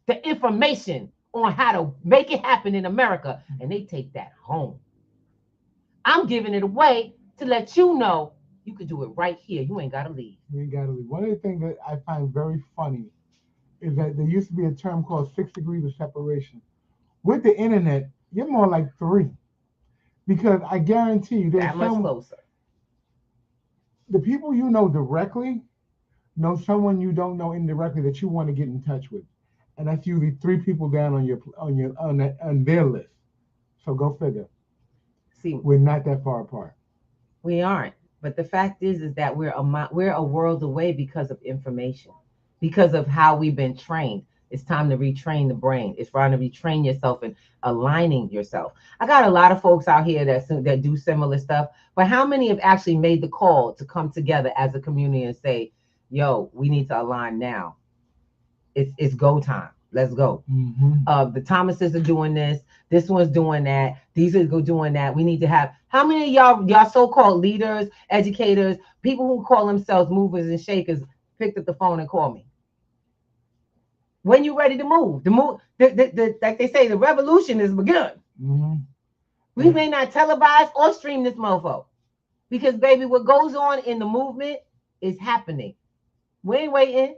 the information on how to make it happen in America, and they take that home. I'm giving it away to let you know you could do it right here. You ain't got to leave. You ain't got to leave. One of the things that I find very funny is that there used to be a term called 6 degrees of separation. With the internet, you're more like 3. Because I guarantee you, there's that much closer. The people you know directly know someone you don't know indirectly that you want to get in touch with. And that's usually 3 people down on their list. So go figure. See, we're not that far apart. We aren't. But the fact is that we're a world away because of information, because of how we've been trained. It's time to retrain the brain. It's time to retrain yourself and aligning yourself. I got a lot of folks out here that do similar stuff, but how many have actually made the call to come together as a community and say, yo, we need to align now. It's go time. Let's go. Mm-hmm. The Thomases are doing this. This one's doing that. These are doing that. We need to have, how many of y'all so-called leaders, educators, people who call themselves movers and shakers, picked up the phone and called me? When you ready to move, like they say, the revolution has begun. Mm-hmm. We may not televise or stream this mofo because, baby, what goes on in the movement is happening. We ain't waiting.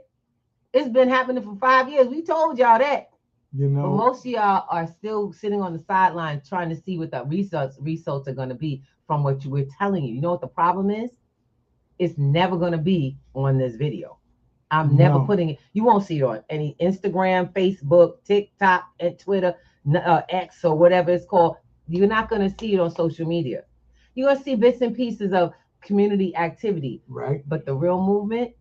It's been happening for 5 years. We told y'all that. You know, but most of y'all are still sitting on the sideline trying to see what the results are going to be from what we're telling you. You know what the problem is? It's never going to be on this video. I'm never putting it. You won't see it on any Instagram, Facebook, TikTok, and Twitter, X, or whatever it's called. You're not going to see it on social media. You're going to see bits and pieces of community activity. Right. But the real movement,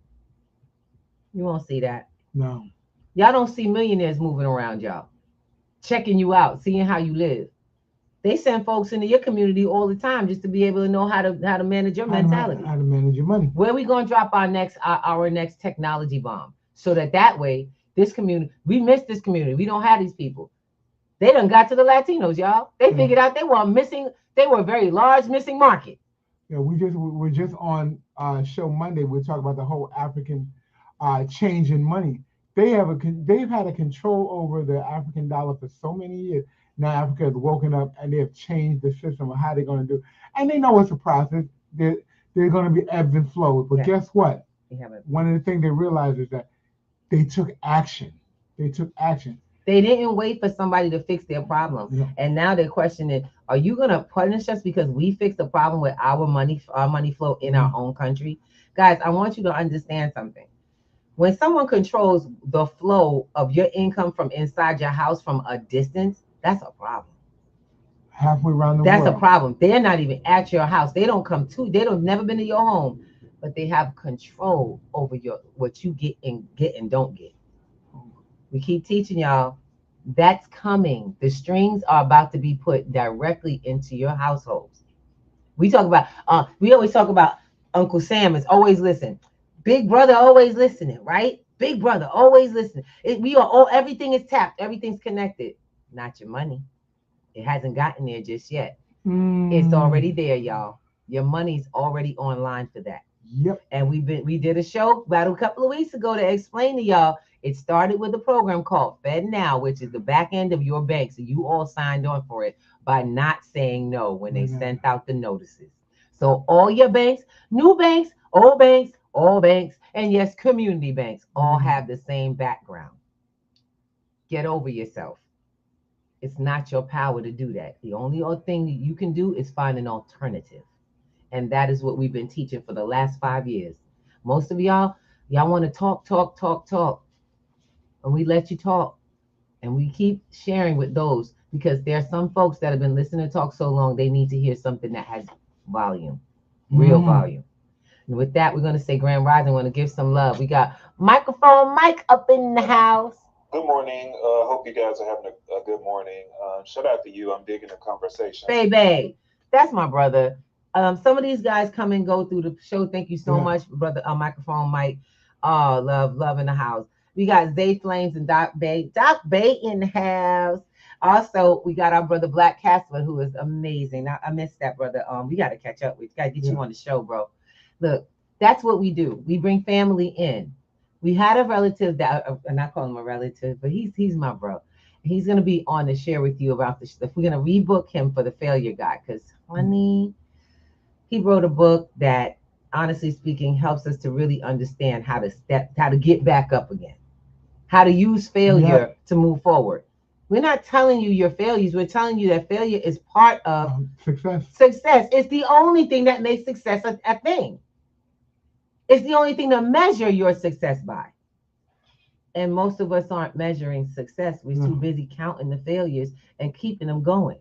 you won't see that. No. Y'all don't see millionaires moving around y'all, checking you out, seeing how you live. They send folks into your community all the time just to be able to know how to manage your mentality. How to manage your money. Where we going to drop our next technology bomb so that way this community, we miss this community. We don't have these people. They done got to the Latinos, y'all. They figured out they were a very large missing market. Yeah, we're just on show Monday. We're talking about the whole African change in money. They've had a control over the African dollar for so many years. Now Africa has woken up and they have changed the system of how they're going to do. And they know it's a process. There are going to be ebbs and flows. But guess what? One of the things they realized is that they took action. They didn't wait for somebody to fix their problem. Yeah. And now they're questioning, are you going to punish us because we fixed the problem with our money flow in our own country? Guys, I want you to understand something. When someone controls the flow of your income from inside your house from a distance, that's a problem. Halfway around the world. That's a problem. They're not even at your house. They don't never been to your home, but they have control over what you get and don't get. We keep teaching y'all that's coming. The strings are about to be put directly into your households. We always talk about Uncle Sam is always listening. Big brother always listening, right? Big brother always listening. Everything is tapped. Everything's connected. Not your money. It hasn't gotten there just yet. It's already there, y'all. Your money's already online for that. Yep. And we did a show about a couple of weeks ago to explain to y'all. It started with a program called FedNow, which is the back end of your bank. So you all signed on for it by not saying no when they sent out the notices. So all your banks, new banks, old banks, all banks, and yes, community banks all have the same background. Get over yourself. It's not your power to do that. The only thing that you can do is find an alternative. And that is what we've been teaching for the last 5 years. Most of y'all want to talk. And we let you talk. And we keep sharing with those because there are some folks that have been listening to talk so long, they need to hear something that has volume, real volume. And with that, we're going to say Grand Rising. Want to give some love. We got Microphone Mike up in the house. Good morning. Hope you guys are having a good morning. Shout out to you. I'm digging the conversation. Baby, that's my brother. Some of these guys come and go through the show. Thank you so much, brother. Microphone Mike. Oh, love in the house. We got Zay Flames and Doc Bay in the house. Also, we got our brother Black Casper, who is amazing. I missed that, brother. We got to catch up. We got to get you on the show, bro. Look, that's what we do. We bring family in. We had a relative that, and I call him a relative, but he's my bro. He's gonna be on to share with you about this. If we're gonna rebook him for the Failure Guy, because honey, he wrote a book that, honestly speaking, helps us to really understand how to get back up again, how to use failure to move forward. We're not telling you your failures. We're telling you that failure is part of success. It's the only thing that makes success a thing. It's the only thing to measure your success by. And most of us aren't measuring success. We're too busy counting the failures and keeping them going.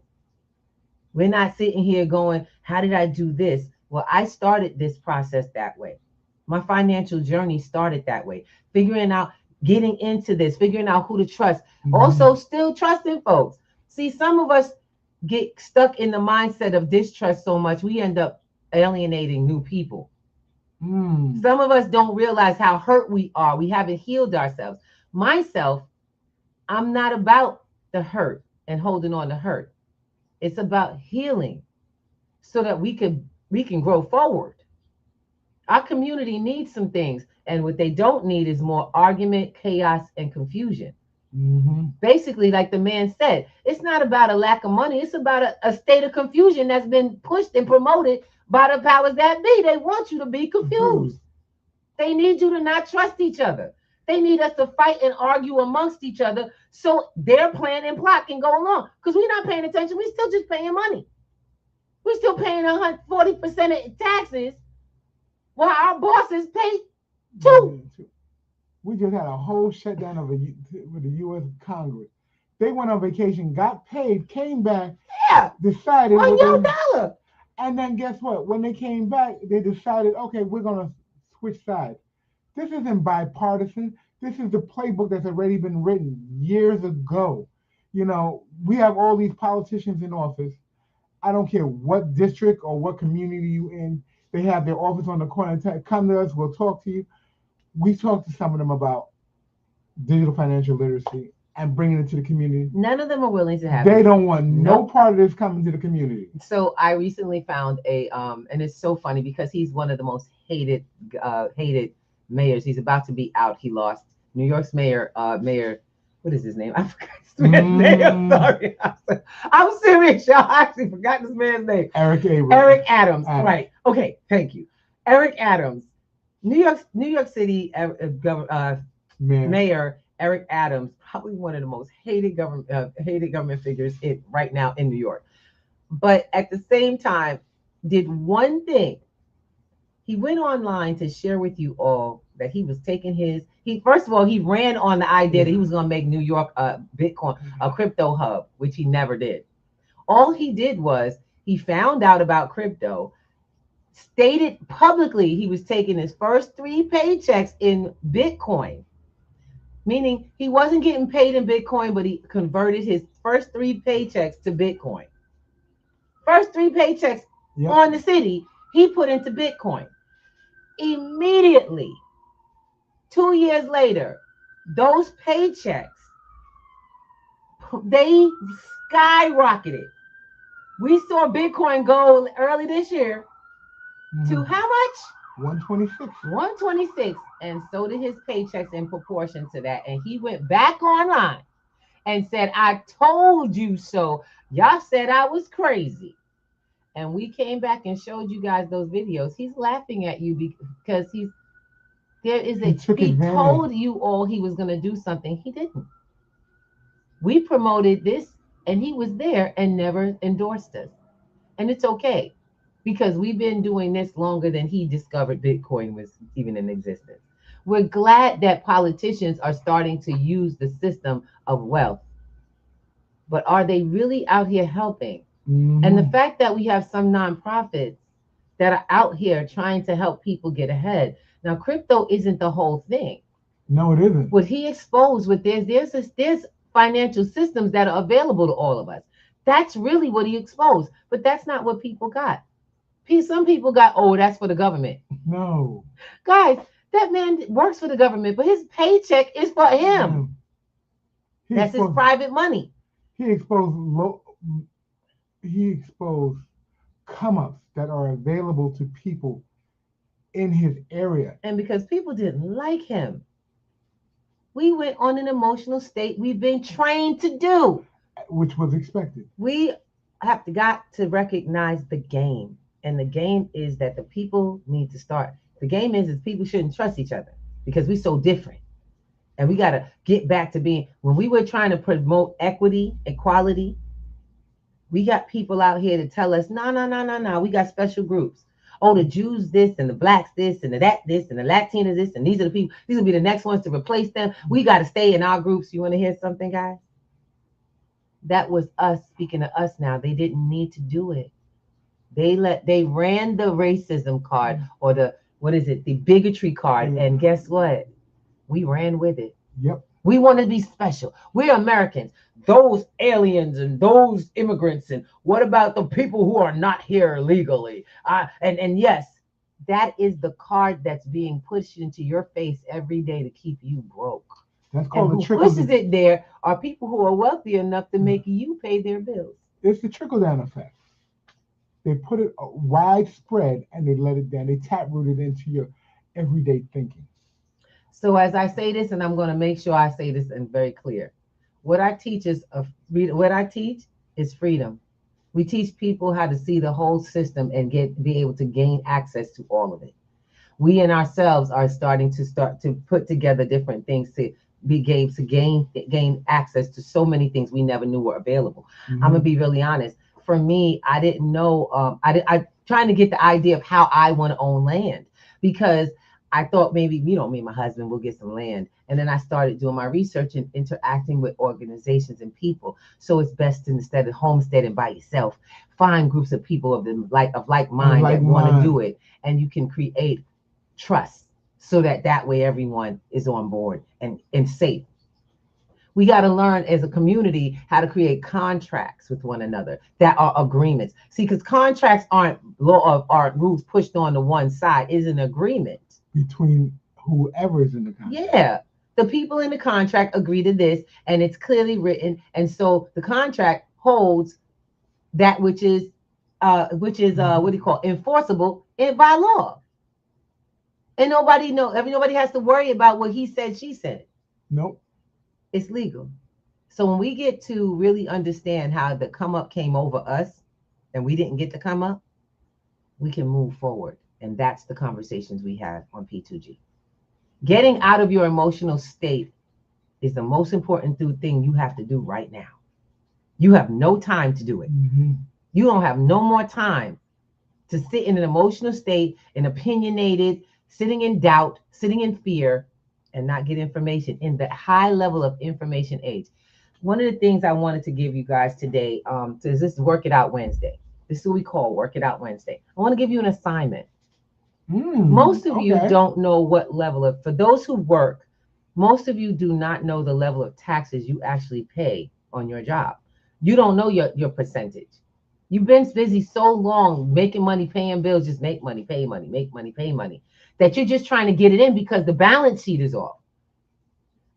We're not sitting here going, how did I do this? Well, I started this process that way. My financial journey started that way. Figuring out, getting into this, figuring out who to trust. Also, still trusting folks. See, some of us get stuck in the mindset of distrust so much, we end up alienating new people. Some of us don't realize how hurt we are. We haven't healed ourselves. Myself, I'm not about the hurt and holding on to hurt. It's about healing so that we can grow forward. Our community needs some things, and what they don't need is more argument, chaos, and confusion. Basically, like the man said, it's not about a lack of money. It's about a state of confusion that's been pushed and promoted by the powers that be. They want you to be confused. They need you to not trust each other. They need us to fight and argue amongst each other so their plan and plot can go along. Because we're not paying attention. We're still just paying money. We're still paying 140% of taxes while our bosses pay 2%. We just had a whole shutdown with the U.S. Congress. They went on vacation, got paid, came back, decided $1 dollar. And then guess what? When they came back, they decided, okay, we're going to switch sides. This isn't bipartisan. This is the playbook that's already been written years ago. You know, we have all these politicians in office. I don't care what district or what community you in. They have their office on the corner. Come to us, we'll talk to you. We talked to some of them about digital financial literacy and bringing it to the community. None of them are willing to have it. They it. don't want no part of this coming to the community. So I recently found and it's so funny because he's one of the most hated mayors. He's about to be out. He lost New York's mayor. What is his name? I forgot his man's name. I'm sorry. I'm serious, y'all. I actually forgot this man's name. Eric Adams. Right. Okay. Thank you. Eric Adams. New York City Mayor Eric Adams, probably one of the most hated government figures right now in New York. But at the same time, did one thing. He went online to share with you all that he was taking first of all, he ran on the idea that he was going to make New York a Bitcoin, a crypto hub, which he never did. All he did was he found out about crypto, stated publicly he was taking his first 3 paychecks in Bitcoin, meaning he wasn't getting paid in Bitcoin, but he converted his first 3 paychecks to Bitcoin. First 3 paychecks on the city, he put into Bitcoin. Immediately, 2 years later, those paychecks, they skyrocketed. We saw Bitcoin go early this year to how much? 126. 126. And so did his paychecks in proportion to that. And he went back online and said, I told you so. Y'all said I was crazy. And we came back and showed you guys those videos. He's laughing at you because he told you all he was going to do something. He didn't. We promoted this and he was there and never endorsed us. And it's okay because we've been doing this longer than he discovered Bitcoin was even in existence. We're glad that politicians are starting to use the system of wealth, but are they really out here helping? And the fact that we have some nonprofits that are out here trying to help people get ahead. Now, crypto isn't the whole thing. No, it isn't. What he exposed with there's financial systems that are available to all of us. That's really what he exposed, but that's not what people got. Some people got, oh, that's for the government. No. Guys, that man works for the government, but his paycheck is for him. That's his private money. He exposed come-ups that are available to people in his area. And because people didn't like him, we went on an emotional state we've been trained to do. Which was expected. We got to recognize the game. And the game is that the people need to start. The game is people shouldn't trust each other because we're so different. And we got to get back to being, when we were trying to promote equity, equality, we got people out here to tell us, no, we got special groups. Oh, the Jews this, and the blacks this, and the that this, and the Latinos this, and these are the people, these will be the next ones to replace them. We got to stay in our groups. You want to hear something, guys? That was us speaking to us now. They didn't need to do it. They ran the racism card or the bigotry card. And guess what? We ran with it. Yep. We want to be special. We're Americans. Those aliens and those immigrants, and what about the people who are not here legally? And yes, that is the card that's being pushed into your face every day to keep you broke. That's called and the trickle. Who pushes it there are people who are wealthy enough to make you pay their bills. It's the trickle-down effect. They put it widespread and they let it down. They taproot it into your everyday thinking. So as I say this, and I'm going to make sure I say this and very clear, what I teach is freedom. We teach people how to see the whole system and be able to gain access to all of it. We in ourselves are starting to put together different things to gain access to so many things we never knew were available. Mm-hmm. I'm gonna be really honest. For me, I didn't know. I'm trying to get the idea of how I want to own land, because I thought maybe, me and my husband will get some land. And then I started doing my research and interacting with organizations and people. So it's best to, instead of homesteading by yourself, find groups of people of like mind that want to do it. And you can create trust so that way everyone is on board and safe. We got to learn as a community how to create contracts with one another that are agreements. See, because contracts aren't rules pushed on to one side, is an agreement between whoever is in the contract. Yeah, the people in the contract agree to this, and it's clearly written, and so the contract holds that which is enforceable by law. And nobody has to worry about what he said, she said. Nope. It's legal. So when we get to really understand how the come up came over us and we didn't get to come up, we can move forward. And that's the conversations we have on P2G. Getting out of your emotional state is the most important thing you have to do right now. You have no time to do it. Mm-hmm. You don't have no more time to sit in an emotional state and opinionated, sitting in doubt, sitting in fear, and not get information in the high level of information age. One of the things I wanted to give you guys today is this Work It Out Wednesday. This is what we call Work It Out Wednesday. I want to give you an assignment. Most of you don't know what level of, for those who work, most of you do not know the level of taxes you actually pay on your job. You don't know your percentage. You've been busy so long making money, paying bills, just make money, pay money, make money, pay money, that you're just trying to get it in because the balance sheet is off.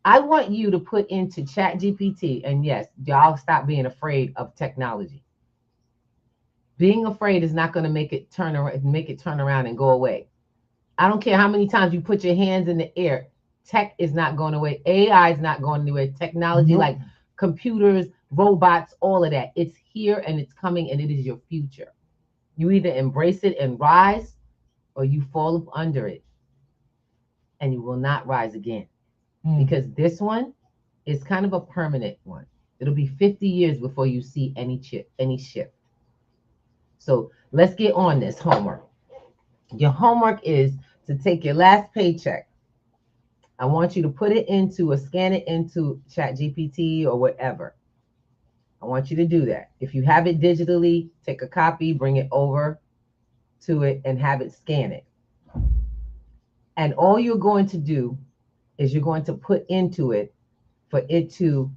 I want you to put into ChatGPT, and yes, y'all stop being afraid of technology. Being afraid is not going to make it turn around and go away. I don't care how many times you put your hands in the air. Tech is not going away. AI is not going anywhere. Technology, like computers, robots, all of that. It's here and it's coming, and it is your future. You either embrace it and rise, or you fall up under it and you will not rise again. Because this one is kind of a permanent one. It'll be 50 years before you see any shift. So let's get on this homework. Your homework is to take your last paycheck. I want you to put it into or scan it into ChatGPT or whatever. I want you to do that. If you have it digitally, take a copy, bring it over to it and have it scan it. And all you're going to do is you're going to put into it for it to,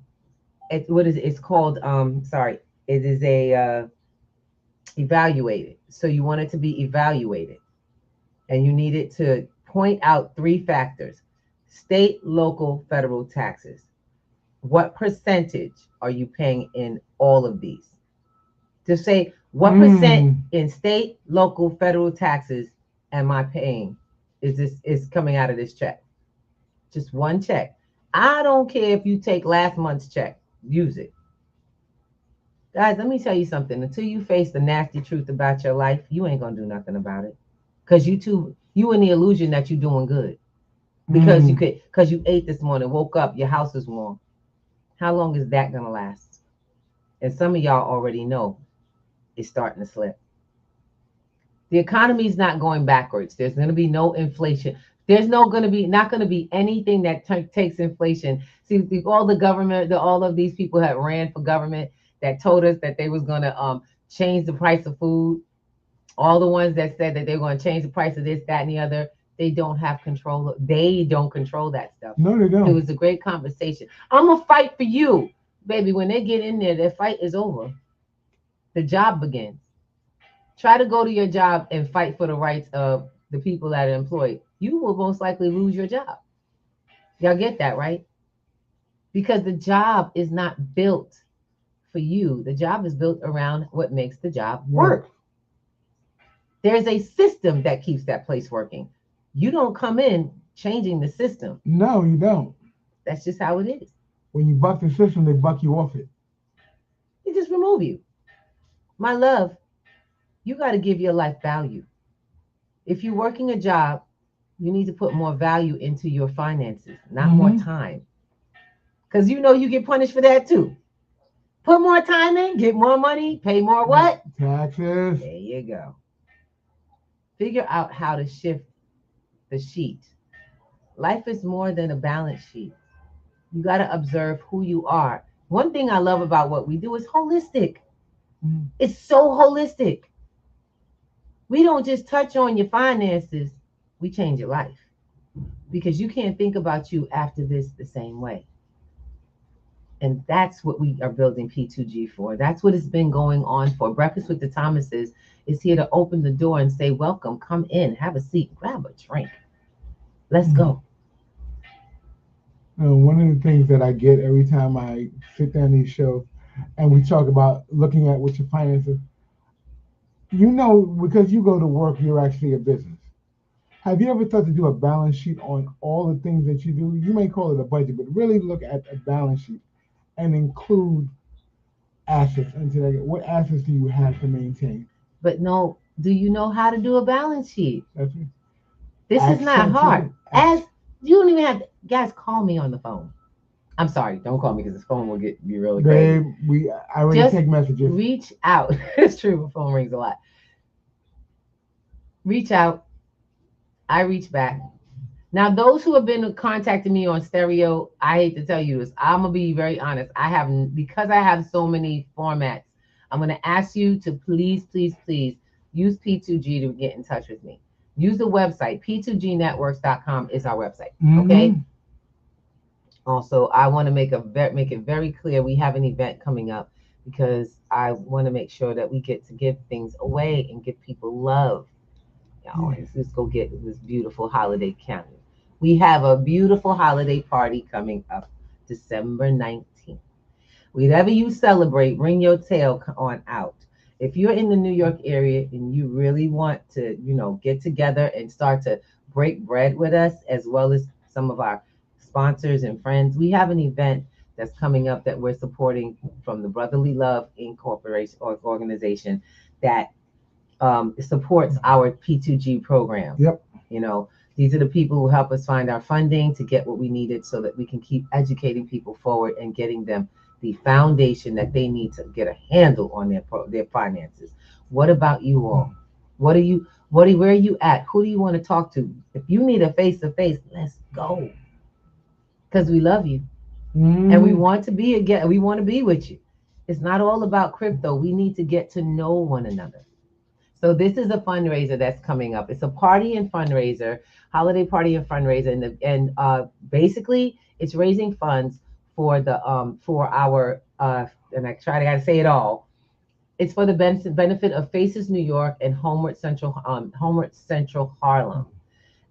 what is it? It's called, it is a evaluated. So you want it to be evaluated. And you need it to point out 3 factors: state, local, federal taxes. What percentage are you paying in all of these? To say, what percent in state, local, federal taxes am I paying? Is coming out of this check? Just one check. I don't care if you take last month's check, use it. Guys, let me tell you something. Until you face the nasty truth about your life, you ain't gonna do nothing about it. Because you in the illusion that you're doing good. Because you ate this morning, woke up, your house is warm. How long is that gonna last? And some of y'all already know it's starting to slip. The economy is not going backwards. There's going to be no inflation. There's not going to be anything that takes inflation. See, all the government, all of these people that ran for government that told us that they was going to change the price of food. All the ones that said that they were going to change the price of this, that, and the other. They don't have control. They don't control that stuff. No, they don't. It was a great conversation. I'm going to fight for you. Baby, when they get in there, their fight is over. The job begins. Try to go to your job and fight for the rights of the people that are employed. You will most likely lose your job. Y'all get that, right? Because the job is not built for you. The job is built around what makes the job work. There's a system that keeps that place working. You don't come in changing the system. No, you don't. That's just how it is. When you buck the system, they buck you off it. They just remove you. My love, you got to give your life value. If you're working a job, you need to put more value into your finances, not more time. Because you know you get punished for that too. Put more time in, get more money, pay more what? Taxes. There you go. Figure out how to shift the sheet. Life is more than a balance sheet. You got to observe who you are. One thing I love about what we do is holistic. It's so holistic. We don't just touch on your finances, we change your life. Because you can't think about you after this the same way. And that's what we are building P2G for. That's what it's been going on for. Breakfast with the Thomases is here to open the door and say, welcome, come in, have a seat, grab a drink. Let's go. One of the things that I get every time I sit down these shows and we talk about looking at what your finances, you know, because you go to work, you're actually a business. Have you ever thought to do a balance sheet on all the things that you do? You may call it a budget, but really look at a balance sheet and include assets into that. What assets do you have to maintain? But no, do you know how to do a balance sheet? That's it. This is not hard. You don't even have to, guys, call me on the phone. I'm sorry, don't call me because this phone will be really crazy. Babe, I already Just take messages. Reach out. It's true, the phone rings a lot. Reach out. I reach back. Now, those who have been contacting me on stereo, I hate to tell you this. I'm going to be very honest. Because I have so many formats, I'm going to ask you to please, please, please use P2G to get in touch with me. Use the website. P2Gnetworks.com is our website. Okay. Also, I want to make it very clear we have an event coming up because I want to make sure that we get to give things away and give people love. Let's go get this beautiful holiday calendar. We have a beautiful holiday party coming up December 19th. Whatever you celebrate, bring your tail on out. If you're in the New York area and you really want to, get together and start to break bread with us, as well as some of our sponsors and friends, we have an event that's coming up that we're supporting from the Brotherly Love Incorporation organization that supports our P2G program. Yep. These are the people who help us find our funding to get what we needed so that we can keep educating people forward and getting them the foundation that they need to get a handle on their finances. What about you all? Where are you at? Who do you want to talk to? If you need a face-to-face, let's go. Because we love you. And we want to be with you. It's not all about crypto. We need to get to know one another. So this is a fundraiser that's coming up. It's a party and fundraiser, holiday party and fundraiser, and basically it's raising funds for our and I gotta say it all. It's for the benefit of Faces New York and Homeward Central Harlem,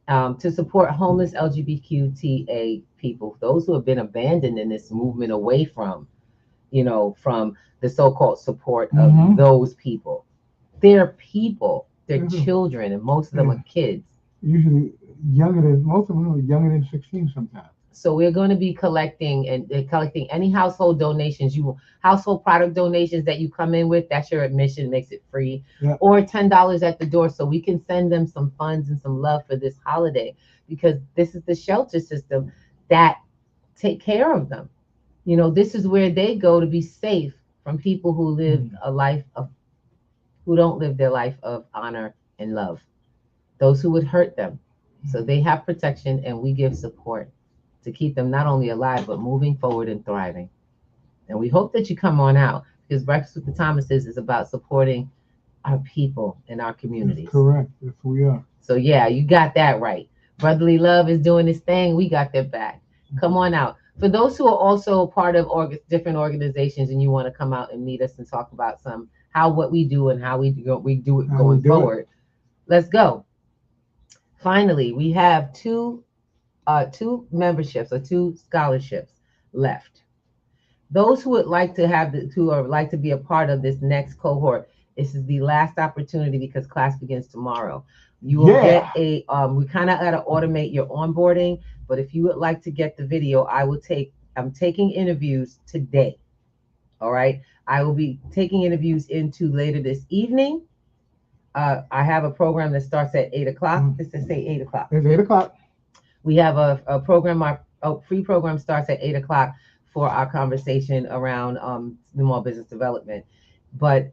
to support homeless LGBTQIA people, those who have been abandoned in this movement away from, from the so-called support of those people. They're people, they're children, and most of them are kids. Usually most of them are younger than 16 sometimes. So we're going to be collecting any household donations, household product donations that you come in with. That's your admission, makes it free, or $10 at the door, so we can send them some funds and some love for this holiday, because this is the shelter system that take care of them. This is where they go to be safe from people who live who don't live their life of honor and love, those who would hurt them. So they have protection, and we give support to keep them not only alive, but moving forward and thriving. And we hope that you come on out, because Breakfast with the Thomases is about supporting our people in our communities. That's correct. Yes, we are. So yeah, you got that right. Brotherly Love is doing this thing. We got their back. Come on out. For those who are also part of different organizations and you want to come out and meet us and talk about what we do and how we do it going forward, let's go. Finally, we have two memberships or 2 scholarships left. Those who would like to be a part of this next cohort, this is the last opportunity, because class begins tomorrow. You will get we kind of got to automate your onboarding, but if you would like to get the video, I'm taking interviews today. All right. I will be taking interviews into later this evening. I have a program that starts at 8 o'clock. This is say 8 o'clock. It's 8 o'clock. We have a program, our free program starts at 8 o'clock for our conversation around small business development. But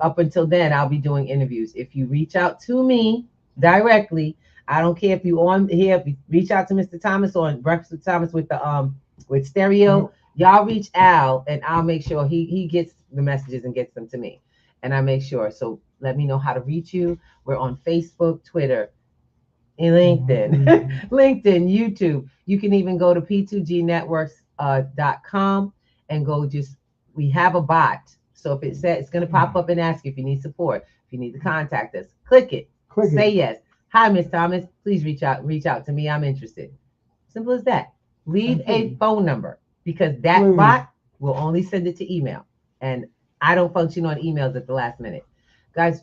up until then, I'll be doing interviews. If you reach out to me directly, I don't care if you on here, if you reach out to Mr. Thomas on Breakfast with Thomas with the with Stereo, y'all reach Al, and I'll make sure he gets the messages and gets them to me. And I make sure. So let me know how to reach you. We're on Facebook, Twitter, and LinkedIn, YouTube. You can even go to p2gnetworks.com and go we have a bot. So if it says, it's going to pop up and ask you if you need support, if you need to contact us, click it. Say yes. Hi, Ms. Thomas, please reach out to me. I'm interested. Simple as that. Leave a phone number, because that bot will only send it to email. And I don't function on emails at the last minute. Guys,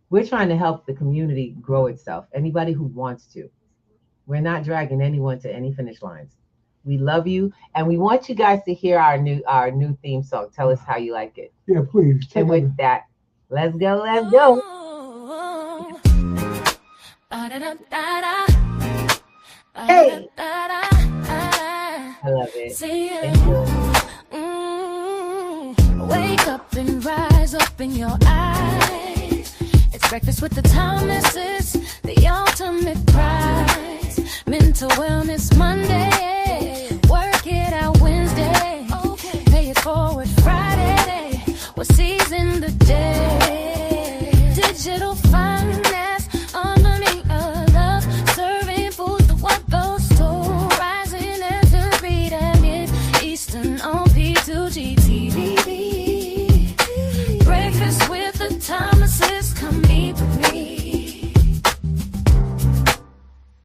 we're trying to help the community grow itself. Anybody who wants to. We're not dragging anyone to any finish lines. We love you, and we want you guys to hear our new theme song. Tell us how you like it. Yeah, please. And with that, let's go. Hey. I love it. Wake up and rise up in your eyes. It's Breakfast with the Thomases, the ultimate prize. Mental Wellness Monday, work it out Wednesday, pay it forward Friday, we're seizing the day. Digital finance, underneath love, serving food to what those stores, rising as the beat and it Eastern on P2G TV.